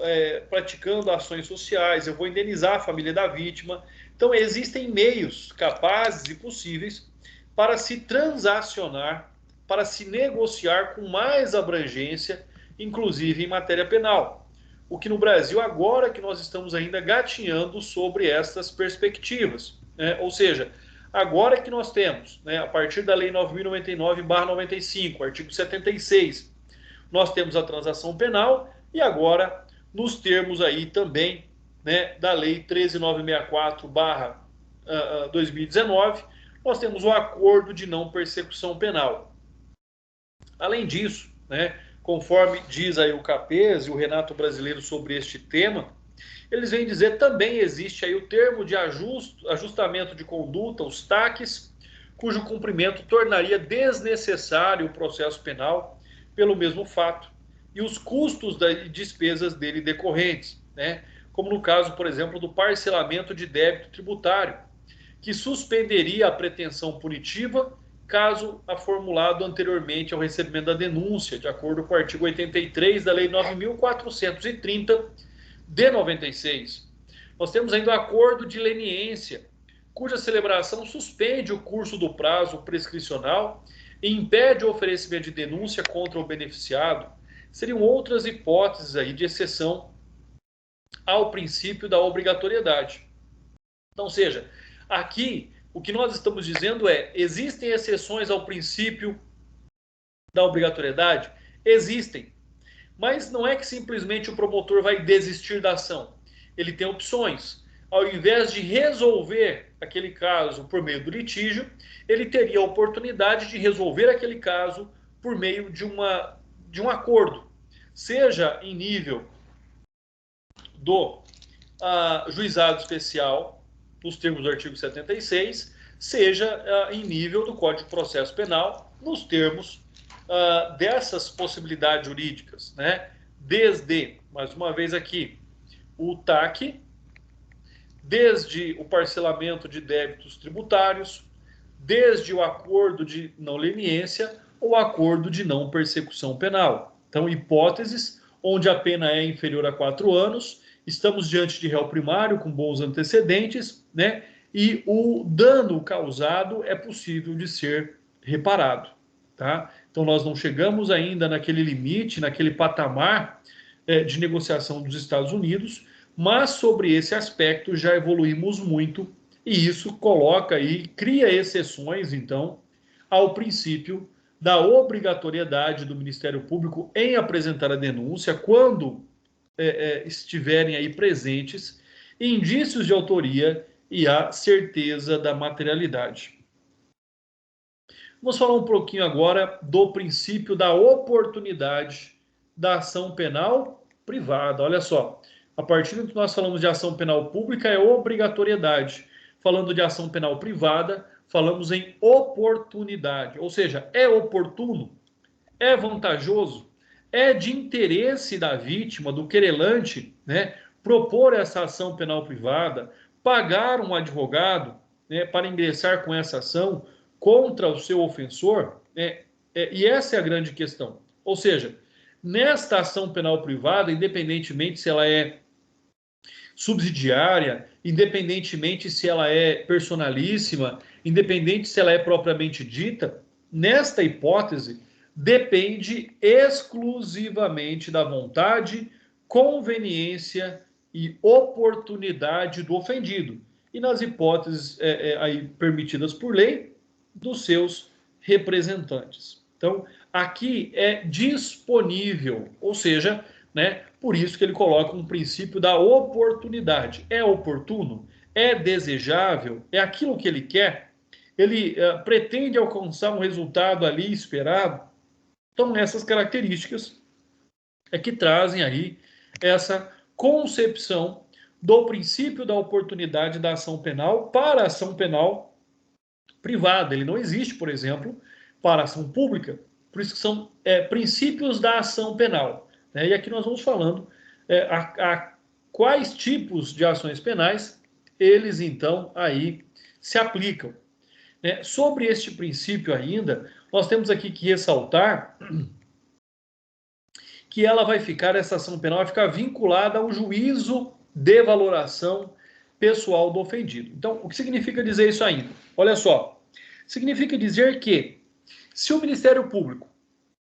praticando ações sociais, eu vou indenizar a família da vítima. Então, existem meios capazes e possíveis para se transacionar, para se negociar com mais abrangência, inclusive em matéria penal. O que no Brasil, agora que nós estamos ainda gatinhando sobre essas perspectivas, né? Ou seja, agora que nós temos, né, a partir da Lei 9.099/95, artigo 76, nós temos a transação penal e agora, nos termos aí também, né, da Lei 13.964/2019, nós temos o acordo de não persecução penal. Além disso, né, conforme diz aí o Capes e o Renato Brasileiro sobre este tema, eles vêm dizer também existe aí o termo de ajustamento de conduta, os TACs, cujo cumprimento tornaria desnecessário o processo penal pelo mesmo fato e os custos e despesas dele decorrentes, né? Como no caso, por exemplo, do parcelamento de débito tributário, que suspenderia a pretensão punitiva caso a formulado anteriormente ao recebimento da denúncia, de acordo com o artigo 83 da Lei 9.430 de 96. Nós temos ainda o acordo de leniência, cuja celebração suspende o curso do prazo prescricional e impede o oferecimento de denúncia contra o beneficiado. Seriam outras hipóteses aí de exceção ao princípio da obrigatoriedade. Então, seja, aqui o que nós estamos dizendo é: existem exceções ao princípio da obrigatoriedade? Existem. Mas não é que simplesmente o promotor vai desistir da ação. Ele tem opções. Ao invés de resolver aquele caso por meio do litígio, ele teria a oportunidade de resolver aquele caso por meio de um acordo, seja em nível do juizado especial, nos termos do artigo 76, seja em nível do Código de Processo Penal, nos termos dessas possibilidades jurídicas, né? Desde, mais uma vez aqui, o TAC, desde o parcelamento de débitos tributários, desde o acordo de não leniência ou acordo de não persecução penal. Então, hipóteses onde a pena é inferior a 4 anos, estamos diante de réu primário com bons antecedentes, né? E o dano causado é possível de ser reparado, tá? Então, nós não chegamos ainda naquele limite, naquele patamar de negociação dos Estados Unidos, mas sobre esse aspecto já evoluímos muito e isso coloca e cria exceções, então, ao princípio da obrigatoriedade do Ministério Público em apresentar a denúncia quando estiverem aí presentes indícios de autoria e a certeza da materialidade. Vamos falar um pouquinho agora do princípio da oportunidade da ação penal privada. Olha só, a partir do que nós falamos de ação penal pública é obrigatoriedade. Falando de ação penal privada, falamos em oportunidade. Ou seja, é oportuno, é vantajoso, é de interesse da vítima, do querelante, né, propor essa ação penal privada, pagar um advogado, né, para ingressar com essa ação contra o seu ofensor, e essa é a grande questão. Ou seja, nesta ação penal privada, independentemente se ela é subsidiária, independentemente se ela é personalíssima, independente se ela é propriamente dita, nesta hipótese, depende exclusivamente da vontade, conveniência e oportunidade do ofendido. E nas hipóteses aí permitidas por lei, dos seus representantes. Então, aqui é disponível, ou seja, né, por isso que ele coloca um princípio da oportunidade. É oportuno? É desejável? É aquilo que ele quer? Ele pretende alcançar um resultado ali esperado? Então, essas características é que trazem aí essa concepção do princípio da oportunidade da ação penal para a ação penal privada. Ele não existe, por exemplo, para a ação pública. Por isso que são princípios da ação penal, né? E aqui nós vamos falando a quais tipos de ações penais eles, então, aí se aplicam. Né? Sobre este princípio ainda, nós temos aqui que ressaltar que essa ação penal vai ficar vinculada ao juízo de valoração pessoal do ofendido. Então, o que significa dizer isso ainda? Olha só, significa dizer que se o Ministério Público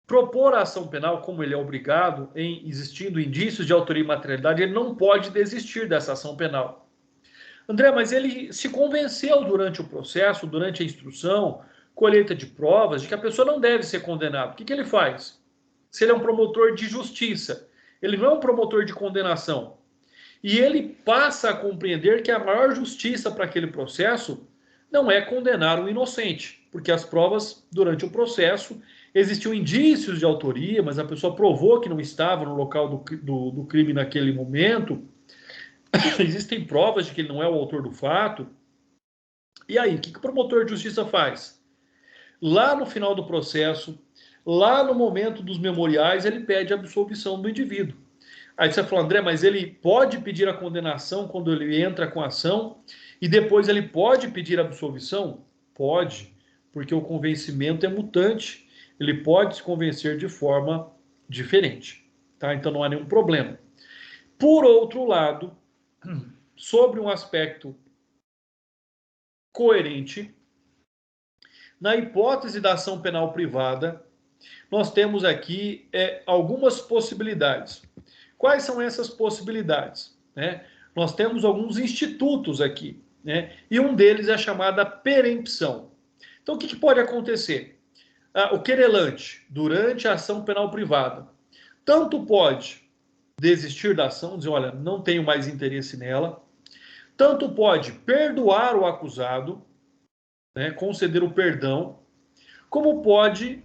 propor a ação penal, como ele é obrigado, em existindo indícios de autoria e materialidade, ele não pode desistir dessa ação penal. André, mas ele se convenceu durante o processo, durante a instrução, colheita de provas, de que a pessoa não deve ser condenada. O que ele faz? Se ele é um promotor de justiça, ele não é um promotor de condenação. E ele passa a compreender que a maior justiça para aquele processo não é condenar o inocente, porque as provas, durante o processo, existiam indícios de autoria, mas a pessoa provou que não estava no local do crime naquele momento. Existem provas de que ele não é o autor do fato. E aí, o que o promotor de justiça faz? Lá no final do processo, lá no momento dos memoriais, ele pede a absolvição do indivíduo. Aí você fala, André, mas ele pode pedir a condenação quando ele entra com a ação e depois ele pode pedir a absolvição? Pode, porque o convencimento é mutante. Ele pode se convencer de forma diferente, tá? Então não há nenhum problema. Por outro lado, sobre um aspecto coerente, na hipótese da ação penal privada, nós temos aqui algumas possibilidades. Quais são essas possibilidades? Né? Nós temos alguns institutos aqui, né? E um deles é a chamada perempção. Então, o que pode acontecer? O querelante, durante a ação penal privada, tanto pode desistir da ação, dizer, olha, não tenho mais interesse nela, tanto pode perdoar o acusado, né, conceder o perdão, como pode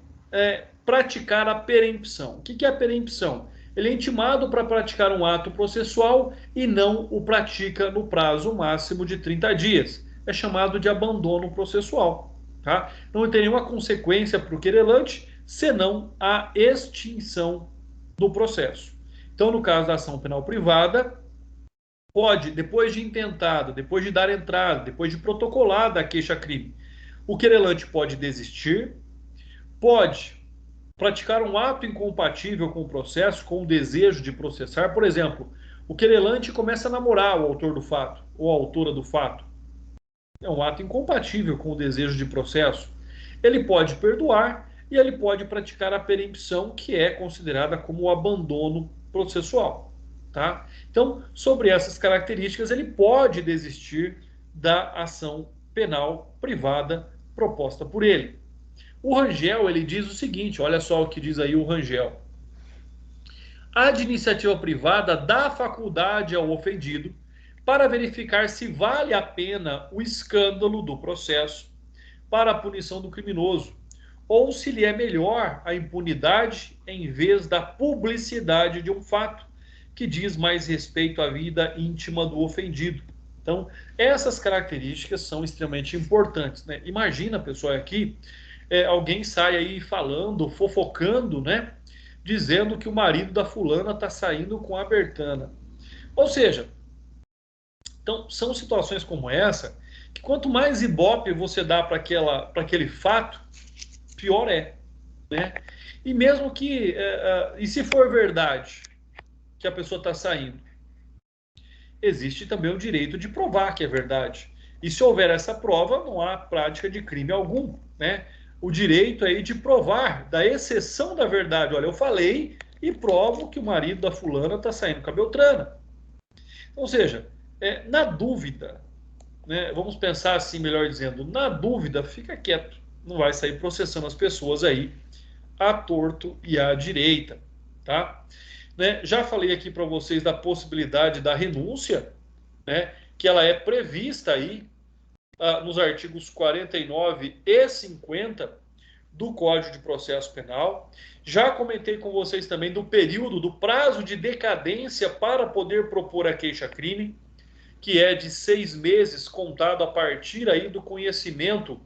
praticar a perempção. O que é a perempção? Ele é intimado para praticar um ato processual e não o pratica no prazo máximo de 30 dias. É chamado de abandono processual. Tá? Não tem nenhuma consequência para o querelante, senão a extinção do processo. Então, no caso da ação penal privada, pode, depois de intentado, depois de dar entrada, depois de protocolada a queixa-crime, o querelante pode desistir, pode praticar um ato incompatível com o processo, com o desejo de processar. Por exemplo, o querelante começa a namorar o autor do fato, ou a autora do fato. É um ato incompatível com o desejo de processo. Ele pode perdoar e ele pode praticar a perempção, que é considerada como o abandono processual. Tá? Então, sobre essas características, ele pode desistir da ação penal privada proposta por ele. O Rangel, ele diz o seguinte, olha só o que diz aí o Rangel. A de iniciativa privada dá faculdade ao ofendido para verificar se vale a pena o escândalo do processo para a punição do criminoso, ou se lhe é melhor a impunidade em vez da publicidade de um fato que diz mais respeito à vida íntima do ofendido. Então, essas características são extremamente importantes, né? Imagina, pessoal, aqui, alguém sai aí falando, fofocando, né? Dizendo que o marido da fulana está saindo com a Bertana. Ou seja, então, são situações como essa, que quanto mais ibope você dá para aquele fato, pior é, né? E mesmo que, e se for verdade que a pessoa está saindo, existe também o direito de provar que é verdade. E se houver essa prova, não há prática de crime algum, né? O direito aí de provar da exceção da verdade. Olha, eu falei e provo que o marido da fulana está saindo com a Beltrana. Ou seja, na dúvida, né, vamos pensar assim, melhor dizendo, na dúvida, fica quieto. Não vai sair processando as pessoas aí à torto e à direita, tá? Né, já falei aqui para vocês da possibilidade da renúncia, né, que ela é prevista aí nos artigos 49 e 50, do Código de Processo Penal. Já comentei com vocês também do período, do prazo de decadência para poder propor a queixa-crime, que é de 6 meses, contado a partir aí do conhecimento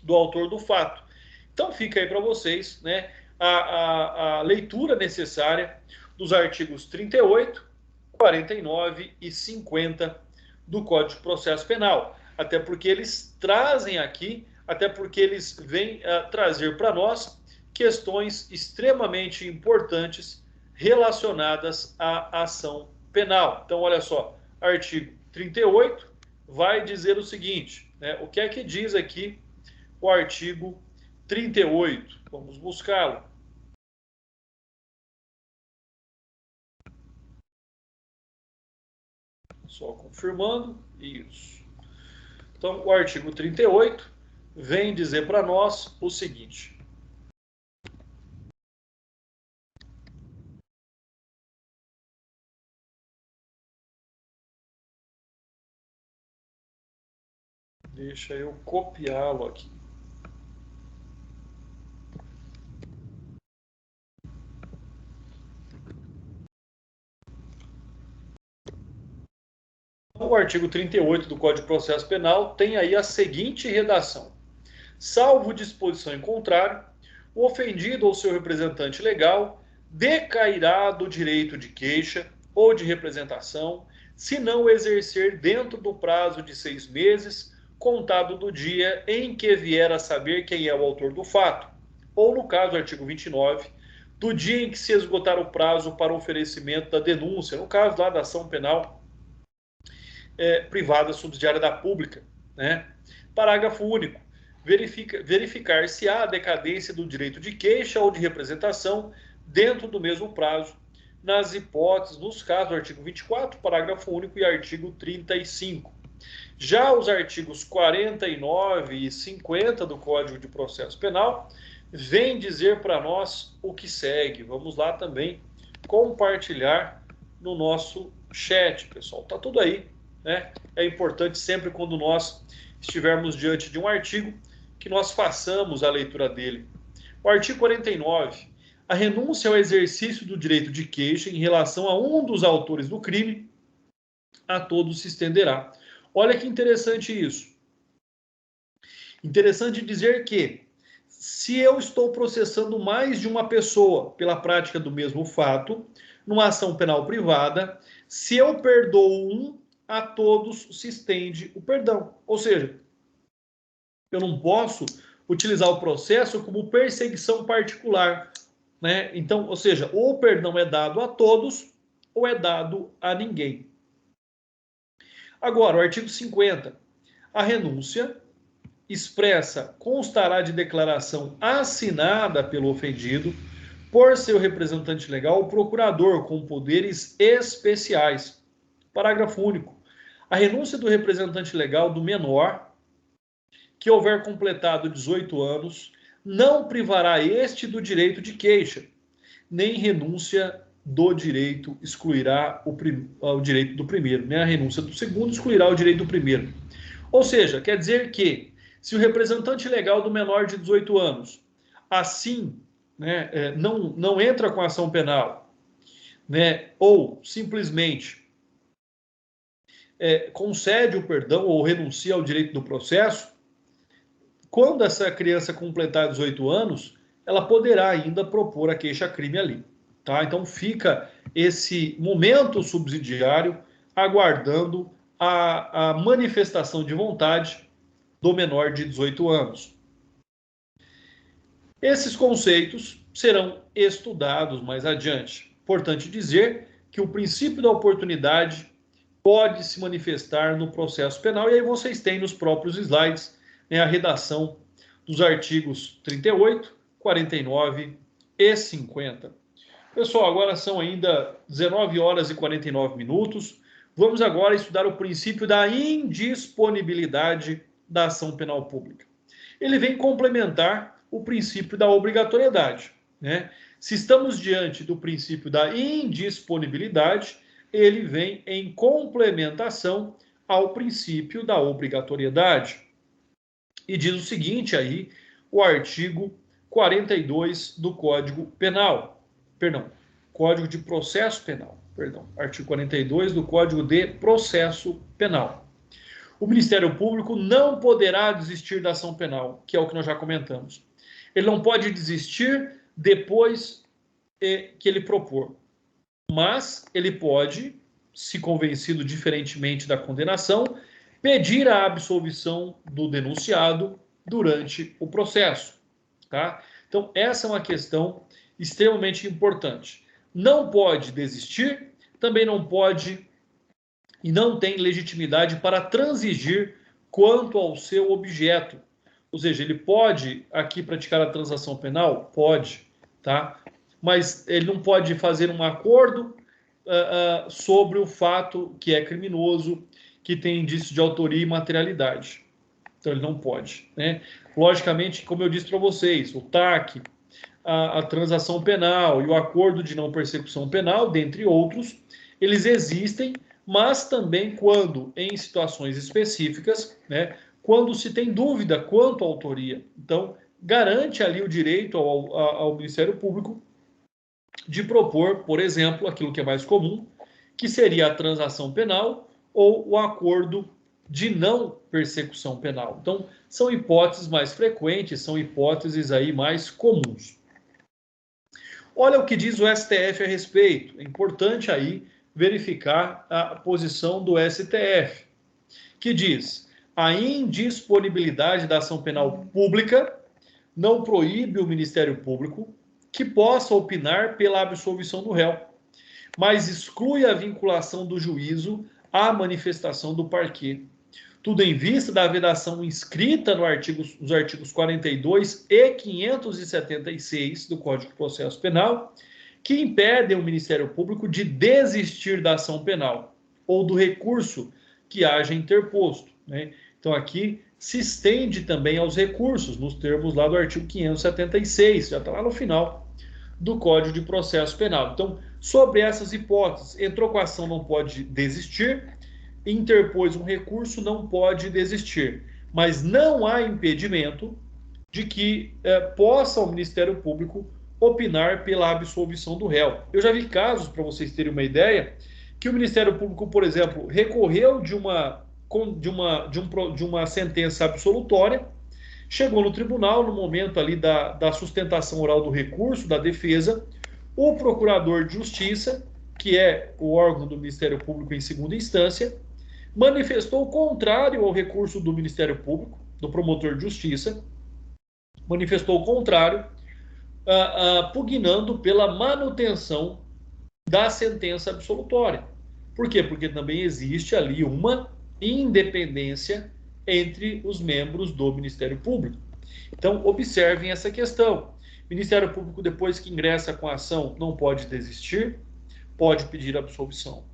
do autor do fato. Então fica aí para vocês, né, a leitura necessária dos artigos 38, 49 e 50 do Código de Processo Penal. Até porque eles trazem aqui, até porque eles vêm trazer para nós questões extremamente importantes relacionadas à ação penal. Então, olha só, artigo 38 vai dizer o seguinte, né, o que é que diz aqui o artigo 38? Vamos buscá-lo. Só confirmando, isso. Então, o artigo 38 vem dizer para nós o seguinte. Deixa eu copiá-lo aqui. O artigo 38 do Código de Processo Penal tem aí a seguinte redação: salvo disposição em contrário, o ofendido ou seu representante legal decairá do direito de queixa ou de representação, se não exercer dentro do prazo de 6 meses, contado do dia em que vier a saber quem é o autor do fato, ou no caso, artigo 29, do dia em que se esgotar o prazo para o oferecimento da denúncia, no caso lá da ação penal privada subsidiária da pública, né? Parágrafo único. Verificar se há decadência do direito de queixa ou de representação dentro do mesmo prazo, nas hipóteses, nos casos do artigo 24, parágrafo único e artigo 35. Já os artigos 49 e 50 do Código de Processo Penal vêm dizer para nós o que segue. Vamos lá também compartilhar no nosso chat, pessoal. Tá tudo aí, né? É importante sempre quando nós estivermos diante de um artigo que nós façamos a leitura dele. O artigo 49, a renúncia ao exercício do direito de queixa em relação a um dos autores do crime, a todos se estenderá. Olha que interessante isso. Interessante dizer que, se eu estou processando mais de uma pessoa pela prática do mesmo fato, numa ação penal privada, se eu perdoo um, a todos se estende o perdão. Ou seja, eu não posso utilizar o processo como perseguição particular, né? Então, ou seja, ou o perdão é dado a todos ou é dado a ninguém. Agora, o artigo 50. A renúncia expressa constará de declaração assinada pelo ofendido por seu representante legal, o procurador com poderes especiais. Parágrafo único. A renúncia do representante legal do menor que houver completado 18 anos não privará este do direito de queixa, nem renúncia do direito excluirá o direito do primeiro, né? A renúncia do segundo excluirá o direito do primeiro. Ou seja, quer dizer que, se o representante legal do menor de 18 anos, assim, né, não entra com ação penal, né, ou simplesmente concede o perdão ou renuncia ao direito do processo, quando essa criança completar 18 anos, ela poderá ainda propor a queixa-crime ali. Tá? Então fica esse momento subsidiário aguardando a manifestação de vontade do menor de 18 anos. Esses conceitos serão estudados mais adiante. Importante dizer que o princípio da oportunidade pode se manifestar no processo penal, e aí vocês têm nos próprios slides, né, a redação dos artigos 38, 49 e 50. Pessoal, agora são ainda 19 horas e 49 minutos. Vamos agora estudar o princípio da indisponibilidade da ação penal pública. Ele vem complementar o princípio da obrigatoriedade, né? Se estamos diante do princípio da indisponibilidade, ele vem em complementação ao princípio da obrigatoriedade. E diz o seguinte aí, o artigo 42 do Código Penal. Perdão, Código de Processo Penal. Perdão, artigo 42 do Código de Processo Penal. O Ministério Público não poderá desistir da ação penal, que é o que nós já comentamos. Ele não pode desistir depois que ele propor, mas ele pode, se convencido diferentemente da condenação, pedir a absolvição do denunciado durante o processo. Tá? Então, essa é uma questão extremamente importante. Não pode desistir, também não pode e não tem legitimidade para transigir quanto ao seu objeto. Ou seja, ele pode aqui praticar a transação penal? Pode, tá? Mas ele não pode fazer um acordo sobre o fato que é criminoso, que tem indício de autoria e materialidade. Então ele não pode, né? Logicamente, como eu disse para vocês, o TAC, a transação penal e o acordo de não persecução penal, dentre outros, eles existem, mas também quando, em situações específicas, né, quando se tem dúvida quanto à autoria. Então, garante ali o direito ao Ministério Público de propor, por exemplo, aquilo que é mais comum, que seria a transação penal ou o acordo de não persecução penal. Então, são hipóteses mais frequentes, são hipóteses aí mais comuns. Olha o que diz o STF a respeito. É importante aí verificar a posição do STF, que diz: a indisponibilidade da ação penal pública não proíbe o Ministério Público que possa opinar pela absolvição do réu, mas exclui a vinculação do juízo à manifestação do parquê. Tudo em vista da vedação inscrita nos artigos 42 e 576 do Código de Processo Penal, que impedem o Ministério Público de desistir da ação penal ou do recurso que haja interposto, né? Então aqui se estende também aos recursos, nos termos lá do artigo 576, já está lá no final do Código de Processo Penal. Então, sobre essas hipóteses, entrou com a ação, não pode desistir, interpôs um recurso, não pode desistir. Mas não há impedimento de que possa o Ministério Público opinar pela absolvição do réu. Eu já vi casos, para vocês terem uma ideia, que o Ministério Público, por exemplo, recorreu de uma sentença absolutória, chegou no tribunal, no momento ali da sustentação oral do recurso, da defesa, o procurador de justiça, que é o órgão do Ministério Público em segunda instância, manifestou o contrário ao recurso do Ministério Público, do promotor de justiça, manifestou o contrário, pugnando pela manutenção da sentença absolutória. Por quê? Porque também existe ali uma independência entre os membros do Ministério Público. Então, observem essa questão. O Ministério Público, depois que ingressa com a ação, não pode desistir, pode pedir absolvição.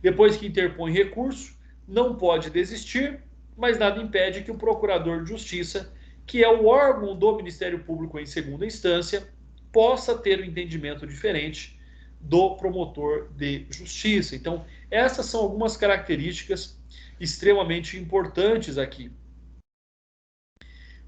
Depois que interpõe recurso, não pode desistir, mas nada impede que o Procurador de Justiça, que é o órgão do Ministério Público em segunda instância, possa ter um entendimento diferente do promotor de justiça. Então, essas são algumas características extremamente importantes aqui.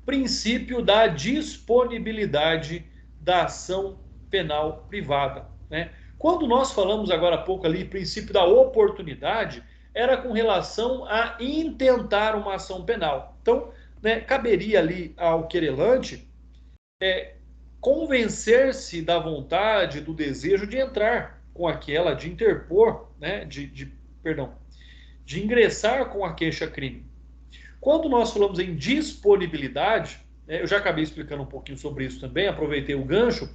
Princípio da disponibilidade da ação penal privada, né? Quando nós falamos agora há pouco ali, princípio da oportunidade, era com relação a intentar uma ação penal. Então, né, caberia ali ao querelante convencer-se da vontade, do desejo de entrar com aquela, de interpor, né, de ingressar com a queixa-crime. Quando nós falamos em disponibilidade, eu já acabei explicando um pouquinho sobre isso também, aproveitei o gancho,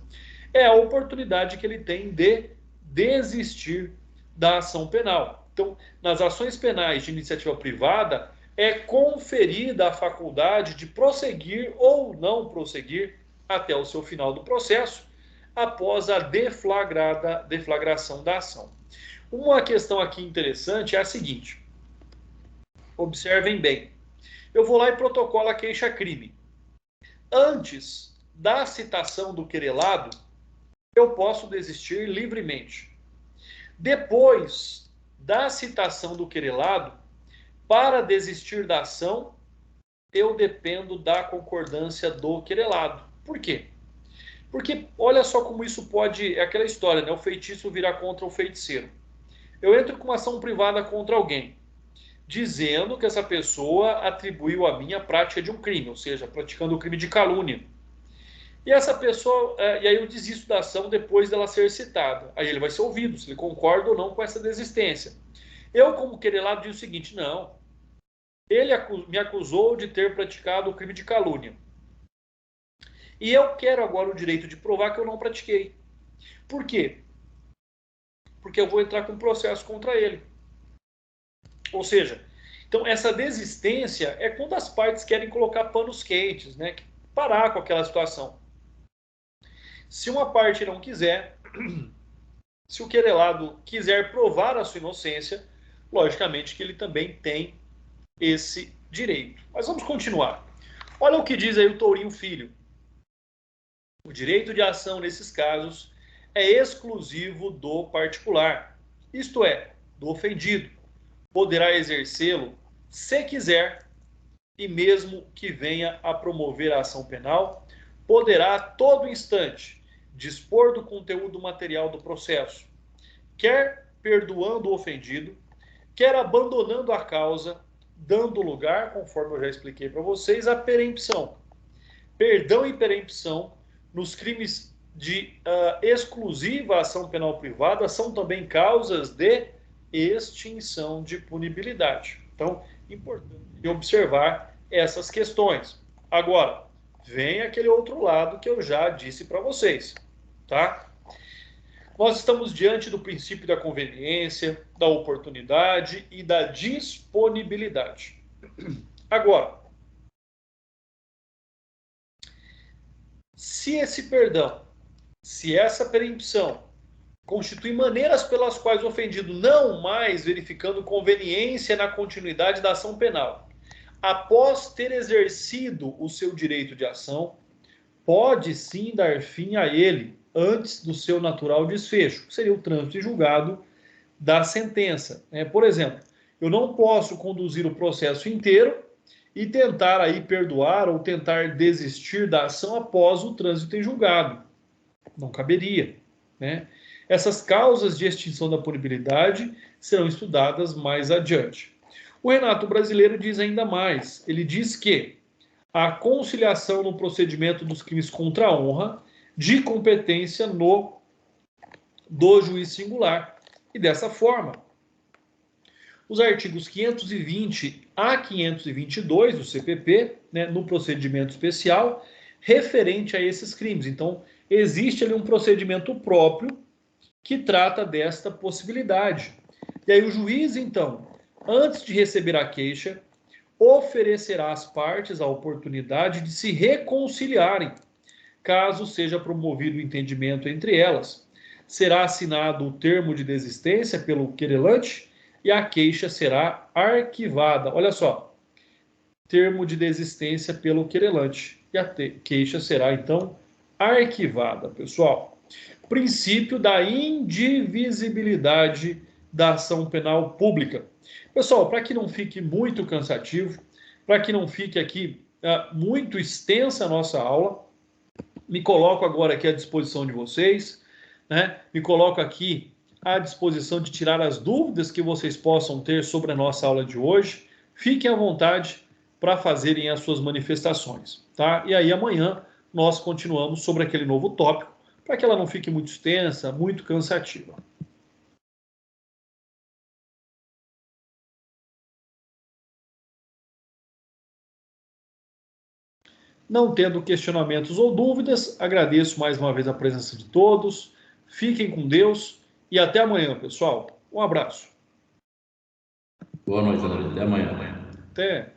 é a oportunidade que ele tem de desistir da ação penal. Então, nas ações penais de iniciativa privada, é conferida a faculdade de prosseguir ou não prosseguir até o seu final do processo, após a deflagração da ação. Uma questão aqui interessante é a seguinte, observem bem, eu vou lá e protocolo a queixa-crime. Antes da citação do querelado, eu posso desistir livremente. Depois da citação do querelado, para desistir da ação, eu dependo da concordância do querelado. Por quê? Porque olha só como isso pode... É aquela história, né? O feitiço virar contra o feiticeiro. Eu entro com uma ação privada contra alguém, dizendo que essa pessoa atribuiu a mim a prática de um crime, ou seja, praticando o crime de calúnia. E essa pessoa, e aí eu desisto da ação depois dela ser citada. Aí ele vai ser ouvido, se ele concorda ou não com essa desistência. Eu, como querelado, digo o seguinte: não, ele me acusou de ter praticado o crime de calúnia. E eu quero agora o direito de provar que eu não pratiquei. Por quê? Porque eu vou entrar com um processo contra ele. Ou seja, então essa desistência é quando as partes querem colocar panos quentes, né? Parar com aquela situação. Se uma parte não quiser, se o querelado quiser provar a sua inocência, logicamente que ele também tem esse direito. Mas vamos continuar. Olha o que diz aí o Tourinho Filho. O direito de ação nesses casos é exclusivo do particular, isto é, do ofendido. Poderá exercê-lo se quiser e mesmo que venha a promover a ação penal, poderá a todo instante dispor do conteúdo material do processo, quer perdoando o ofendido, quer abandonando a causa, dando lugar, conforme eu já expliquei para vocês, à perempção. Perdão e perempção nos crimes de exclusiva ação penal privada são também causas de extinção de punibilidade. Então, importante observar essas questões. Agora, vem aquele outro lado que eu já disse para vocês, tá? Nós estamos diante do princípio da conveniência, da oportunidade e da disponibilidade. Agora, se esse perdão, se essa perempção constitui maneiras pelas quais o ofendido não mais verificando conveniência na continuidade da ação penal, após ter exercido o seu direito de ação, pode sim dar fim a ele antes do seu natural desfecho, que seria o trânsito e julgado da sentença. Por exemplo, eu não posso conduzir o processo inteiro e tentar aí perdoar ou tentar desistir da ação após o trânsito em julgado. Não caberia, né? Essas causas de extinção da punibilidade serão estudadas mais adiante. O Renato Brasileiro diz ainda mais. Ele diz que a conciliação no procedimento dos crimes contra a honra de competência do juiz singular. E dessa forma, os artigos 520 a 522 do CPP, né, no procedimento especial, referente a esses crimes. Então, existe ali um procedimento próprio que trata desta possibilidade. E aí o juiz, então, antes de receber a queixa, oferecerá às partes a oportunidade de se reconciliarem, caso seja promovido o entendimento entre elas. Será assinado o termo de desistência pelo querelante e a queixa será arquivada. Olha só, termo de desistência pelo querelante e a queixa será, então, arquivada, pessoal. Princípio da indivisibilidade da ação penal pública. Pessoal, para que não fique muito cansativo, para que não fique aqui muito extensa a nossa aula, me coloco agora aqui à disposição de vocês, né? Me coloco aqui à disposição de tirar as dúvidas que vocês possam ter sobre a nossa aula de hoje. Fiquem à vontade para fazerem as suas manifestações, tá? E aí amanhã nós continuamos sobre aquele novo tópico, para que ela não fique muito extensa, muito cansativa. Não tendo questionamentos ou dúvidas, agradeço mais uma vez a presença de todos. Fiquem com Deus e até amanhã, pessoal. Um abraço. Boa noite, André. Até amanhã. Até.